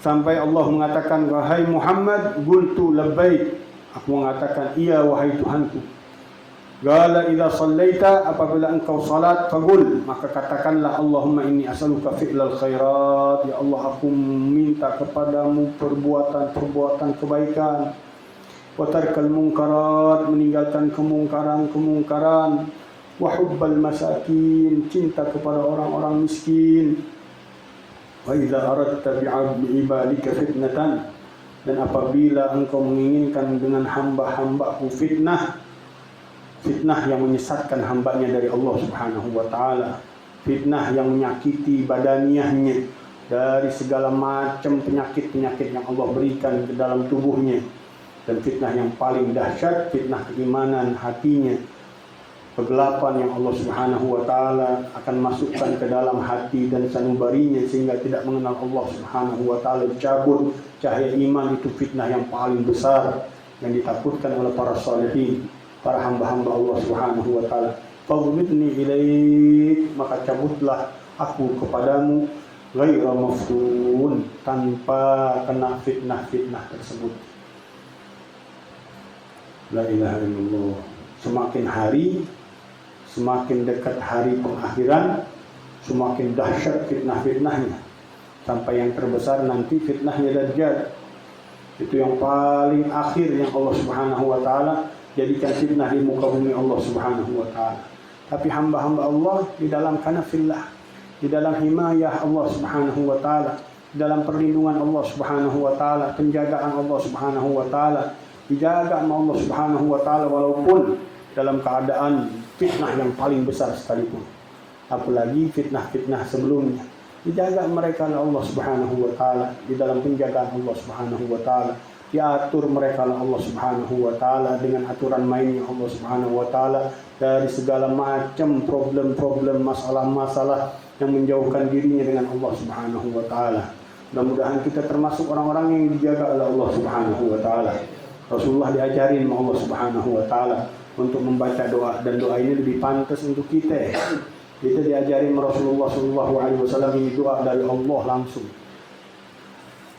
sampai Allah mengatakan, wahai Muhammad, qultu labbaik, aku mengatakan iya wahai Tuhanku. Qala idza shallaita, apabila engkau salat, faqul, maka katakanlah Allahumma inni as'aluka fi'lal khairat, ya Allah aku minta kepadamu perbuatan kebaikan, wa tarkal munkarat, meninggalkan kemungkaran, wa hubbal masakin, cinta kepada orang-orang miskin, wa idza aradta bi'ibadika fitnatan, dan apabila engkau menginginkan dengan hamba-hambaku fitnah yang menyesatkan hambanya dari Allah Subhanahu wa ta'ala, fitnah yang menyakiti badaniahnya dari segala macam penyakit-penyakit yang Allah berikan ke dalam tubuhnya, dan fitnah yang paling dahsyat, fitnah keimanan hatinya, kegelapan yang Allah Subhanahu wa ta'ala akan masukkan ke dalam hati dan sanubarinya sehingga tidak mengenal Allah Subhanahu wa ta'ala, dicabut cahaya iman, itu fitnah yang paling besar yang ditakutkan oleh para salihin, para hamba-hamba Allah Subhanahu wa ta'ala. Fadhmitni ilaik, maka cabutlah aku kepadamu, ghaira maftun, tanpa kena fitnah-fitnah tersebut. La ilaha illallah. Semakin hari, semakin dekat hari pengakhiran, semakin dahsyat fitnah-fitnahnya, sampai yang terbesar nanti fitnahnya Dajjal. Itu yang paling akhir yang Allah Subhanahu wa ta'ala jadikan fitnah di muka bumi Allah Subhanahu wa ta'ala. Tapi hamba-hamba Allah di dalam kanafillah, di dalam himayah Allah Subhanahu wa ta'ala, di dalam perlindungan Allah Subhanahu wa ta'ala, penjagaan Allah Subhanahu wa ta'ala, dijaga sama Allah Subhanahu wa ta'ala walaupun dalam keadaan fitnah yang paling besar sekalipun. Apalagi fitnah-fitnah sebelumnya, dijaga mereka oleh Allah Subhanahu wa ta'ala, di dalam penjagaan Allah Subhanahu wa ta'ala. Diatur mereka oleh Allah Subhanahu wa ta'ala dengan aturan mainnya Allah Subhanahu wa ta'ala dari segala macam problem-problem, masalah-masalah yang menjauhkan dirinya dengan Allah Subhanahu wa ta'ala. Mudah-mudahan kita termasuk orang-orang yang dijaga oleh Allah Subhanahu wa ta'ala. Rasulullah diajarin oleh Allah Subhanahu wa ta'ala untuk membaca doa, dan doa ini lebih pantas untuk kita. Kita diajarin Rasulullah SAW ini doa dari Allah langsung.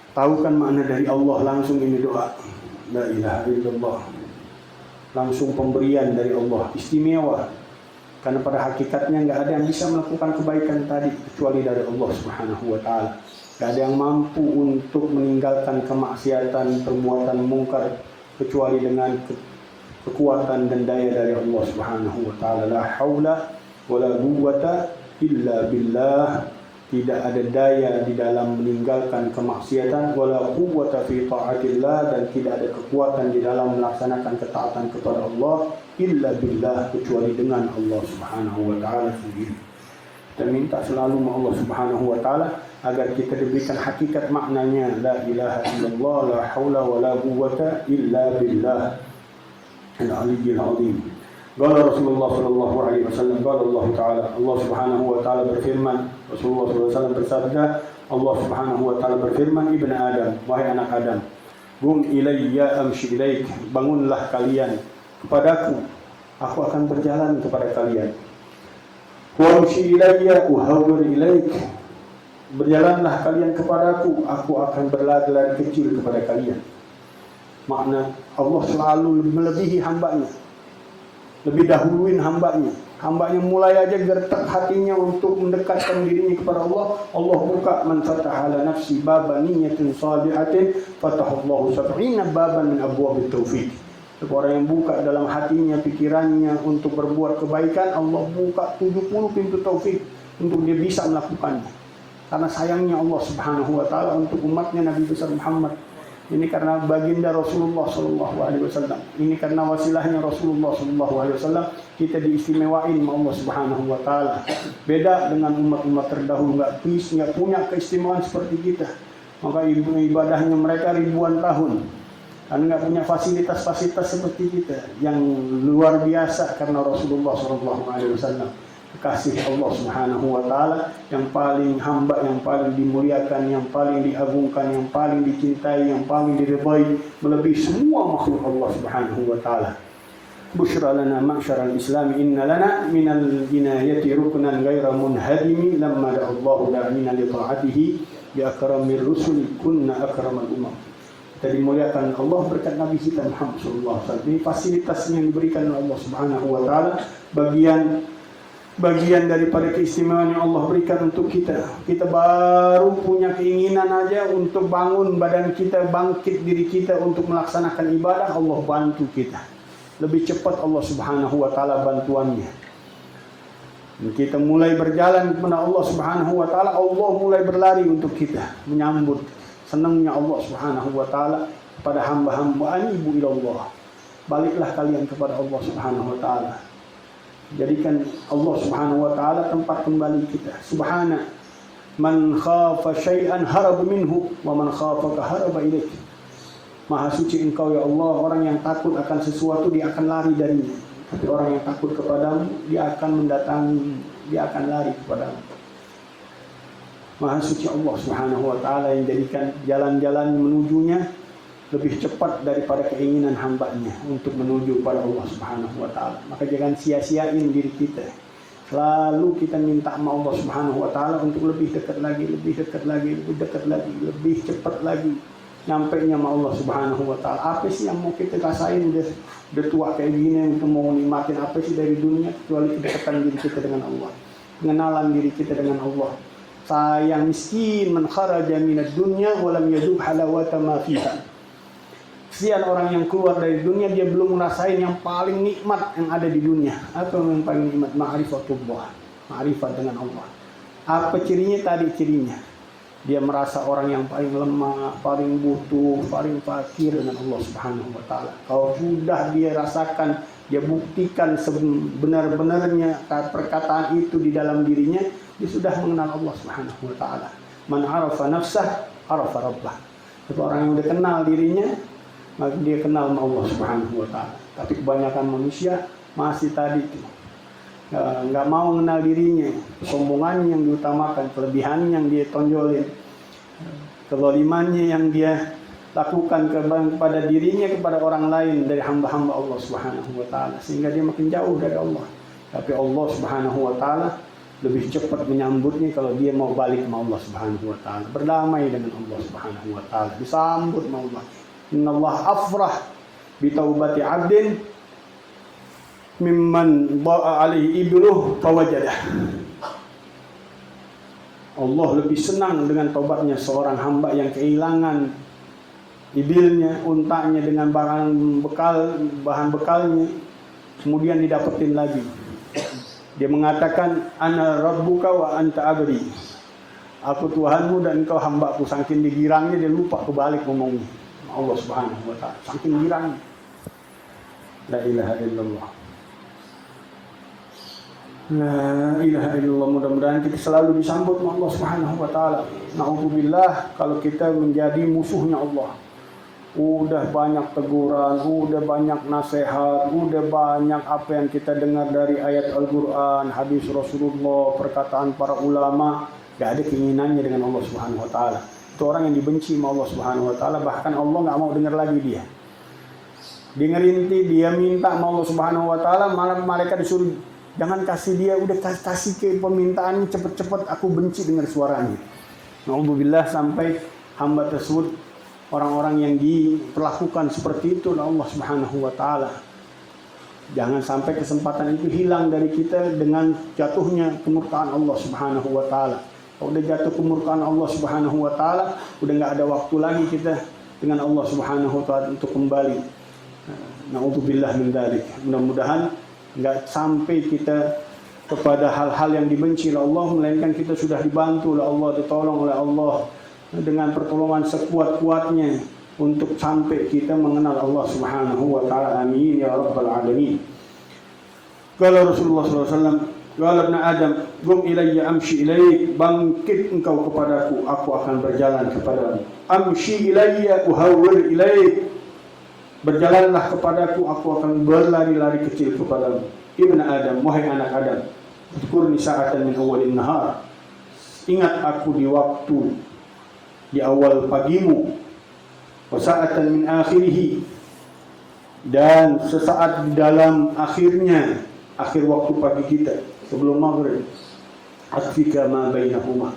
Tahu kan makna dari Allah langsung ini doa? La ilaha illallah. Langsung pemberian dari Allah, istimewa. Karena pada hakikatnya nggak ada yang bisa melakukan kebaikan tadi kecuali dari Allah Subhanahu wa ta'ala. Nggak ada yang mampu untuk meninggalkan kemaksiatan, perbuatan mungkar kecuali dengan kekuatan dan daya dari Allah Subhanahu wa ta'ala. La haula wala quwwata illa billah. Tidak ada daya di dalam meninggalkan kemaksiatan, wala quwwata fi taatillah, dan tidak ada kekuatan di dalam melaksanakan ketaatan kepada Allah illa billah, kecuali dengan Allah Subhanahu wa ta'ala sendiri. Kita minta selalu sama Allah Subhanahu wa ta'ala agar kita diberikan hakikat maknanya la ilaha illallah, la haula wala quwwata illa billah al-aliyyil azim. Qala Rasulullah sallallahu alaihi wasallam, qala Allah taala, Allah Subhanahu wa taala berfirman, Rasulullah sallallahu alaihi wasallam bersabda, Allah Subhanahu wa taala berfirman, ibnu Adam, wahai anak Adam, qum ilayya amshi ilaik, bangunlah kalian kepadaku, aku akan berjalan kepada kalian. Wa amshi ilayya uhawwir ilaik, berjalanlah kalian kepadaku, aku akan berlari-lari kecil kepada kalian. Makna Allah selalu melebihi hambanya, lebih dahuluin hambanya. Hambanya mulai aja gertak hatinya untuk mendekatkan dirinya kepada Allah. Allah buka, man fataha ala nafsi baban niyatin salihatin fatahallahu sab'ina baban min abwabit taufiq. Orang yang buka dalam hatinya, pikirannya untuk berbuat kebaikan, Allah buka 70 pintu taufik untuk dia bisa melakukannya. Karena sayangnya Allah Subhanahu wa ta'ala untuk umatnya Nabi besar Muhammad. Ini karena baginda Rasulullah SAW. Ini karena wasilahnya Rasulullah SAW kita diistimewain sama Allah Subhanahu wa ta'ala. Beda dengan umat-umat terdahulu, nggak punya keistimewaan seperti kita. Maka ibadahnya mereka ribuan tahun. Karena nggak punya fasilitas-fasilitas seperti kita yang luar biasa, karena Rasulullah SAW kekasih Allah Subhanahu wa taala, yang paling hamba yang paling dimuliakan, yang paling diagungkan, yang paling dicintai, yang paling diridhai melebihi semua makhluk Allah Subhanahu wa taala. Bushra lana ma'syaral Islam inna lana minal inayati ruknan ghaira munhadimi lamma da'allahu da'ina li ta'atihi bi akramir rusuli kunna akramal umam. Kita dimuliakan Allah berkat Nabi kita Muhammad sallallahu alaihi wasallam. Ini fasilitas yang diberikan oleh Allah Subhanahu wa taala, bagian daripada keistimewaan yang Allah berikan untuk kita. Kita baru punya keinginan aja untuk bangun badan kita, bangkit diri kita untuk melaksanakan ibadah, Allah bantu kita. Lebih cepat Allah Subhanahu wa taala bantuannya. Kita mulai berjalan kepada Allah Subhanahu wa taala, Allah mulai berlari untuk kita, menyambut senangnya Allah Subhanahu wa taala pada hamba-hamba, anibu ilallah. Baliklah kalian kepada Allah Subhanahu wa taala. Jadikan Allah Subhanahu wa taala tempat kembali kita. Subhana man khafa syai'an harab minhu wa man khafaka haraba ilaik. Maha suci Engkau ya Allah, orang yang takut akan sesuatu dia akan lari darinya. Tapi orang yang takut kepadamu dia akan mendatangi, dia akan lari kepadamu. Maha suci Allah Subhanahu wa taala yang jadikan jalan-jalan menujunya lebih cepat daripada keinginan hambanya untuk menuju pada Allah Subhanahu wa taala. Maka jangan sia-siain diri kita. Selalu kita minta sama Allah Subhanahu wa taala untuk lebih dekat lagi, lebih dekat lagi, lebih dekat lagi, lebih cepat lagi nyampainya sama Allah Subhanahu wa taala. Apa sih yang mau kita rasain udah tua kayak gini, untuk mau nikmatin apa sih dari dunia kecuali kedekatan diri kita dengan Allah, pengenalan diri kita dengan Allah. Sayang miskin man kharaja minad dunya wa lam yadub halawata ma fiha. Kesian orang yang keluar dari dunia dia belum merasain yang paling nikmat yang ada di dunia. Apa yang paling nikmat? Ma'rifatullah, ma'rifat dengan Allah. Apa cirinya tadi? Cirinya dia merasa orang yang paling lemah, paling butuh, paling fakir dengan Allah Subhanahu wa taala. Kalau sudah dia rasakan, dia buktikan sebenar-benarnya perkataan itu di dalam dirinya, dia sudah mengenal Allah Subhanahu wa taala. Man arafa nafsah, arafa rabbah. Itu orang yang sudah kenal dirinya, maka dia kenal sama Allah Subhanahu wa taala. Tapi kebanyakan manusia masih tadi itu nggak mau mengenal dirinya, kesombongannya yang diutamakan, kelebihannya yang dia tonjolin, kezalimannya yang dia lakukan kepada dirinya, kepada orang lain dari hamba-hamba Allah Subhanahu wa taala, sehingga dia makin jauh dari Allah. Tapi Allah Subhanahu wa taala lebih cepat menyambutnya kalau dia mau balik sama Allah Subhanahu wa taala, berdamai dengan Allah Subhanahu wa taala, disambut sama Allah. Innallaha afrah bi taubati 'abdin mimman ba'a alaihi ibnuh fawajadah. Allah lebih senang dengan taubatnya seorang hamba yang kehilangan ibilnya, untanya dengan bahan bekalnya, kemudian didapetin lagi. Dia mengatakan ana rabbuka wa anta abdi. Aku Tuhanmu dan engkau hambaku. Saking digirangnya dia lupa kebalik ngomongnya. Allah Subhanahu wa taala saking girangnya. La ilaha illallah. La ilaha illallah. Mudah-mudahan kita selalu disambut oleh Allah Subhanahu wa taala. Na'udzubillah kalau kita menjadi musuhnya Allah. Udah banyak teguran, udah banyak nasihat, udah banyak apa yang kita dengar dari ayat Al-Qur'an, hadis Rasulullah, perkataan para ulama, gak ada keinginannya dengan Allah Subhanahu wa taala. Itu orang yang dibenci sama Allah Subhanahu wa taala, bahkan Allah enggak mau dengar lagi dia. Dia ngerintih, dia minta sama Allah Subhanahu wa taala, malah malaikat disuruh jangan kasih dia, udah kasih ke permintaannya cepet-cepet, aku benci dengar suaranya. Na'udzubillah sampai hamba tersebut orang-orang yang diperlakukan seperti itu oleh Allah Subhanahu wa taala. Jangan sampai kesempatan itu hilang dari kita dengan jatuhnya kemurkaan Allah Subhanahu wa taala. Kalau udah jatuh kemurkaan Allah Subhanahu wa taala, udah enggak ada waktu lagi kita dengan Allah Subhanahu wa taala untuk kembali. Na'udzubillah min dzalik. Mudah-mudahan enggak sampai kita kepada hal-hal yang dibenci oleh Allah, melainkan kita sudah dibantu oleh Allah, ditolong oleh Allah dengan pertolongan sekuat-kuatnya untuk sampai kita mengenal Allah Subhanahu wa taala. Amin ya rabbal alamin. Qala Rasulullah sallallahu alaihi wasallam, qala ibn Adam, qum ilayya amshi ilaik, bangkit engkau kepadaku, aku akan berjalan kepadamu. Amshi ilayya uhawwir ilaik, berjalanlah kepadaku, aku akan berlari-lari kecil kepadamu. Ibn Adam, wahai anak Adam, Udhkurni sa'atan min awalin nahar. Ingat aku di waktu di awal pagimu. Wa sa'atan min akhirih. Dan sesaat di dalam akhirnya, akhir waktu pagi kita sebelum maghrib. Akfika ma bainahuma.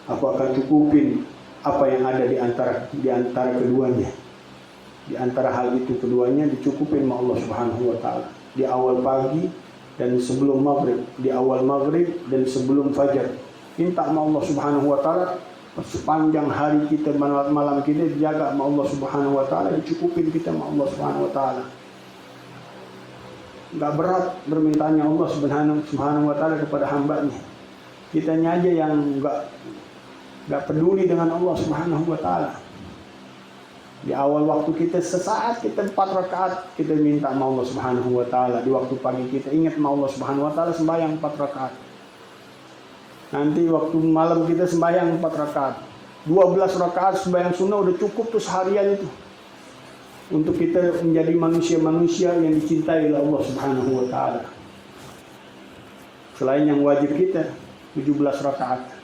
Aku akan cukupin apa yang ada di antara keduanya. Di antara hal itu keduanya dicukupin sama Allah Subhanahu wa taala. Di awal pagi dan sebelum maghrib, di awal maghrib dan sebelum fajar. Minta sama Allah Subhanahu wa taala sepanjang hari kita, malam kita dijaga sama Allah Subhanahu wa taala, dicukupin kita sama Allah Subhanahu wa taala. Enggak berat bermintanya Allah Subhanahu wa taala kepada hamba-Nya. Kitanya aja yang enggak peduli dengan Allah Subhanahu wa taala. Di awal waktu kita sesaat kita 4 rakaat kita minta sama Allah Subhanahu wa taala. Di waktu pagi kita ingat sama Allah Subhanahu wa taala, sembahyang 4 rakaat. Nanti waktu malam kita sembahyang 4 rakaat. 12 rakaat sembahyang sunnah udah cukup tuh seharian itu. Untuk kita menjadi manusia-manusia yang dicintai oleh Allah Subhanahu wa taala. Selain yang wajib kita 17 rakaat.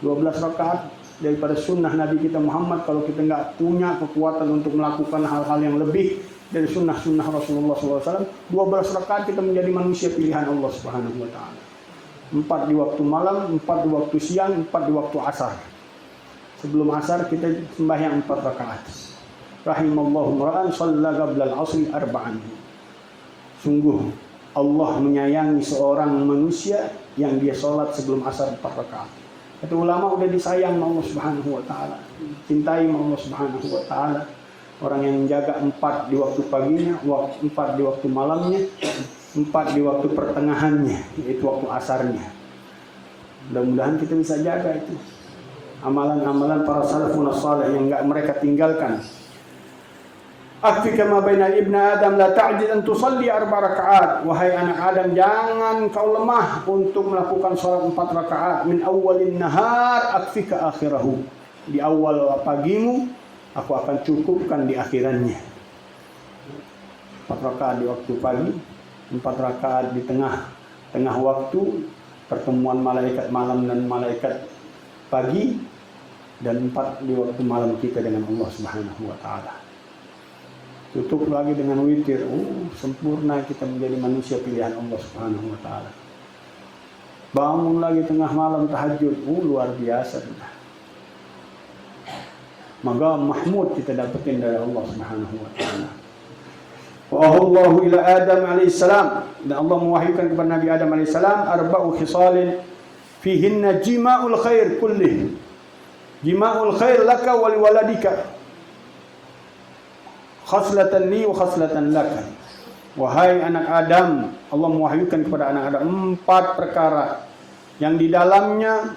12 rakaat daripada sunnah Nabi kita Muhammad. Kalau kita nggak punya kekuatan untuk melakukan hal-hal yang lebih dari sunnah-sunnah Rasulullah SAW, 12 rakaat kita menjadi manusia pilihan Allah Subhanahu wa taala. 4 di waktu malam, 4 di waktu siang, 4 di waktu asar. Sebelum asar kita sembahyang 4 rakaat. Rahimallahu mar'an shalla qabla al-'asri arba'an. Sungguh Allah menyayangi seorang manusia yang dia sholat sebelum asar 4 rakaat. Itu ulama udah disayang sama Allah Subhanahu wa taala. Cintai sama Allah Subhanahu wa taala. Orang yang menjaga 4 di waktu paginya, 4 di waktu malamnya, 4 di waktu pertengahannya, yaitu waktu asarnya. Mudah-mudahan kita bisa jaga itu. Amalan-amalan para salafun salih yang enggak mereka tinggalkan. Akfika ma baina ibni Adam la ta'jil an tusalli 4 rakaat. Wahai anak Adam, jangan kau lemah untuk melakukan salat 4 rakaat. Min awalin nahar akfika akhirahu. Di awal pagimu aku akan cukupkan di akhirannya. 4 rakaat di waktu pagi, 4 rakaat di tengah waktu pertemuan malaikat malam dan malaikat pagi, dan 4 di waktu malam kita dengan Allah Subhanahu wa taala. Tutup lagi dengan witir. Sempurna kita menjadi manusia pilihan Allah Subhanahu wa taala. Bangun lagi tengah malam tahajud. Luar biasa sudah. Maqam mahmud kita dapetin dari Allah Subhanahu wa taala. Wa Allahu ila Adam alaihi salam, dan Allah mewahyukan kepada Nabi Adam alaihi salam 4 khisalin fihinna jima'ul khair kullih. Jima'ul khair laka wa liwaladika. Khaslatan li wa khaslatan laka. Wahai anak Adam, Allah mewahyukan kepada anak Adam 4 perkara yang di dalamnya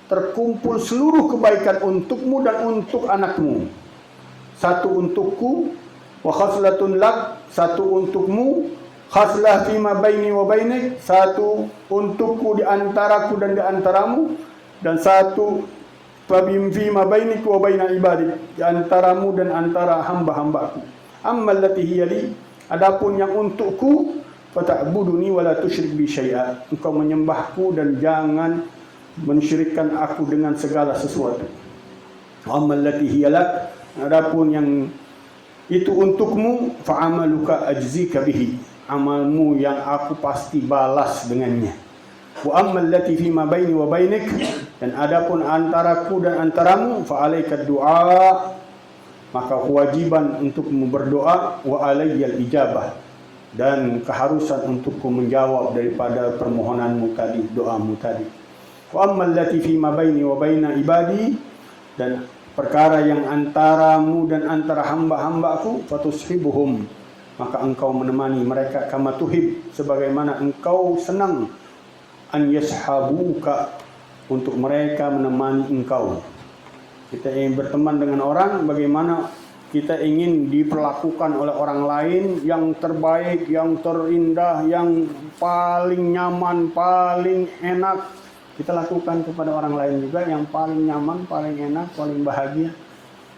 terkumpul seluruh kebaikan untukmu dan untuk anakmu. 1 untukku, wa khaslatun lak, 1 untukmu, khaslah fima baini wa bainik, 1 untukku di antaraku dan di antaramu, dan 1 fabim fima bainik wa baina ibadik, di antaramu dan antara hamba-hambaku. Ammal lati hiya li, adapun yang untukku, fata'buduni wa la tusyrik bi syai'a, engkau menyembahku dan jangan mensyirikkan aku dengan segala sesuatu. Ammal lati hiya lak, adapun yang itu untukmu, fa'amaluka ajzika bihi, amalmu yang aku pasti balas dengannya. Wa ammal lati fima baini wa bainik, dan adapun antaraku dan antaramu, fa alaika du'a, maka kewajiban untukmu berdoa, wa alayyal ijabah, dan keharusan untukku menjawab daripada permohonanmu tadi, doamu tadi. Wa ammal lati fima baini wa baina ibadi, dan perkara yang antaramu dan antara hamba-hambaku, fatushibuhum, maka engkau menemani mereka, kama tuhib, sebagaimana engkau senang, an yashabuka, untuk mereka menemani engkau. Kita ingin berteman dengan orang, bagaimana kita ingin diperlakukan oleh orang lain yang terbaik, yang terindah, yang paling nyaman, paling enak, kita lakukan kepada orang lain juga yang paling nyaman, paling enak, paling bahagia.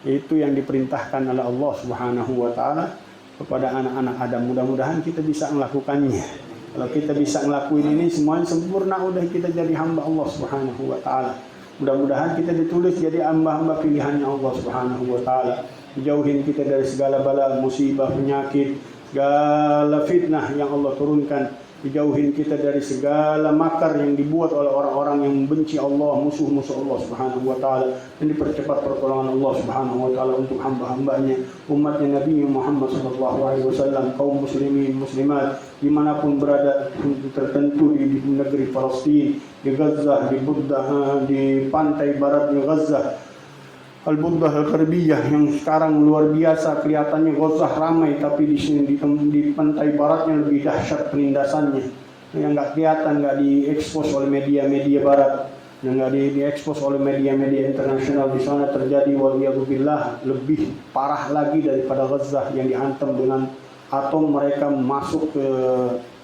Itu yang diperintahkan oleh Allah Subhanahu wa taala kepada anak-anak Adam. Mudah-mudahan kita bisa melakukannya. Kalau kita bisa ngelakuin ini semuanya sempurna, udah kita jadi hamba Allah Subhanahu wa taala. Mudah-mudahan kita ditulis jadi hamba-hamba pilihannya Allah Subhanahu wa taala. Dijauhin kita dari segala bala, musibah, penyakit, segala fitnah yang Allah turunkan. Dijauhin kita dari segala makar yang dibuat oleh orang-orang yang membenci Allah, musuh-musuh Allah Subhanahu wa taala, dan dipercepat pertolongan Allah Subhanahu wa taala untuk hamba-hambanya, umatnya Nabi Muhammad sallallahu alaihi wasallam, kaum muslimin muslimat dimanapun berada, tertentu di negeri Palestina, di Gaza, di pantai baratnya Gaza, Al-Buddah Al-Gharbiyah yang sekarang luar biasa kelihatannya Gaza ramai, tapi di sini di pantai baratnya lebih dahsyat penindasannya, yang nggak kelihatan, nggak diekspos oleh media-media barat, yang nggak diekspos oleh media-media internasional. Di sana terjadi waliyadzubillah lebih parah lagi daripada Gaza yang dihantam dengan atom. Mereka masuk ke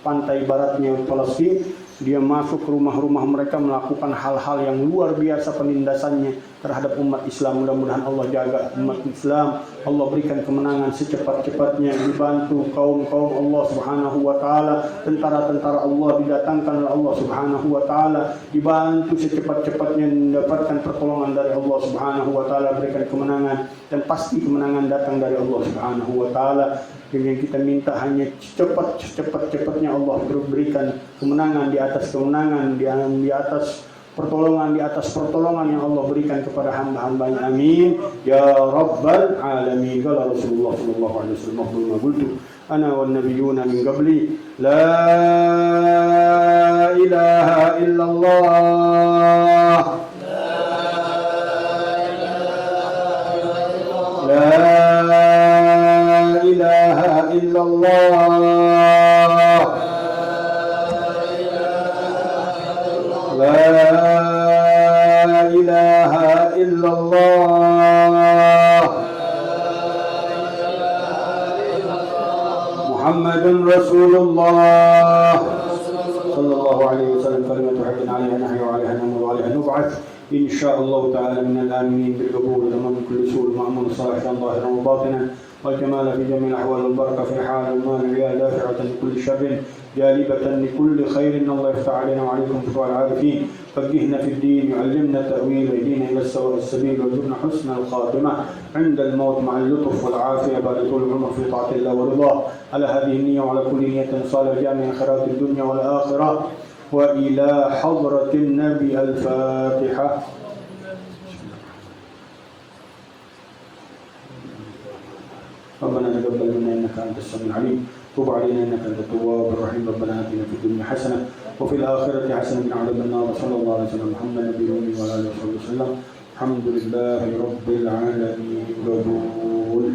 pantai baratnya Palestina, dia masuk ke rumah-rumah mereka, melakukan hal-hal yang luar biasa penindasannya terhadap umat Islam. Mudah-mudahan Allah jaga umat Islam, Allah berikan kemenangan secepat-cepatnya, dibantu kaum-kaum Allah Subhanahu wa taala, tentara-tentara Allah didatangkan oleh Allah Subhanahu wa taala, dibantu secepat-cepatnya mendapatkan pertolongan dari Allah Subhanahu wa taala, berikan kemenangan, dan pasti kemenangan datang dari Allah Subhanahu wa taala. Yang kita minta hanya cepat-cepatnya Allah berikan kemenangan di atas kemenangan, di atas pertolongan, di atas pertolongan yang Allah berikan kepada hamba-hambanya. Amin ya rabbal alamin. Qala Rasulullah sallallahu alaihi wasallam, qultu ana wan nabiyyuna min qabli la ilaha illallah, la ilaha illallah, la ilaha illallah, Muhammadun Rasulullah sallallahu alaihi wasallam. Kalimatu haqqin 'alaiha nahyu 'alaiha namur 'alaiha nub'ats insyaallah ta'ala minal aminin bil qabul tamam kulli sur ma'mun salihan zahiran wa batinan والجمال في جميع الأحوال والبركة في حال المانع دافعة لكل شر جالبة لكل خير. الله يفتح علينا وعليكم فتوى العارفين، فقهنا في الدين، يعلمنا التأويل، يهدينا إلى السواء السبيل، وارزقنا حسن الخاتمة عند الموت مع اللطف والعافية بعد طول العمر في طاعة الله ورضاه. على هذه النية وعلى كل نية صالحة جامع خيرات الدنيا والآخرة، وإلى حضرة النبي. الفاتحة. ربنا تقبل منا انك انت السميع العليم، تب علينا انك انت التواب الرحيم. ربنا اتنا في الدنيا حسنه وفي الاخره حسنه وقنا عذاب النار. صلى الله عليه وسلم محمد النبي الامي وعلى اله وصحبه وسلم. الحمد لله رب العالمين. قبول.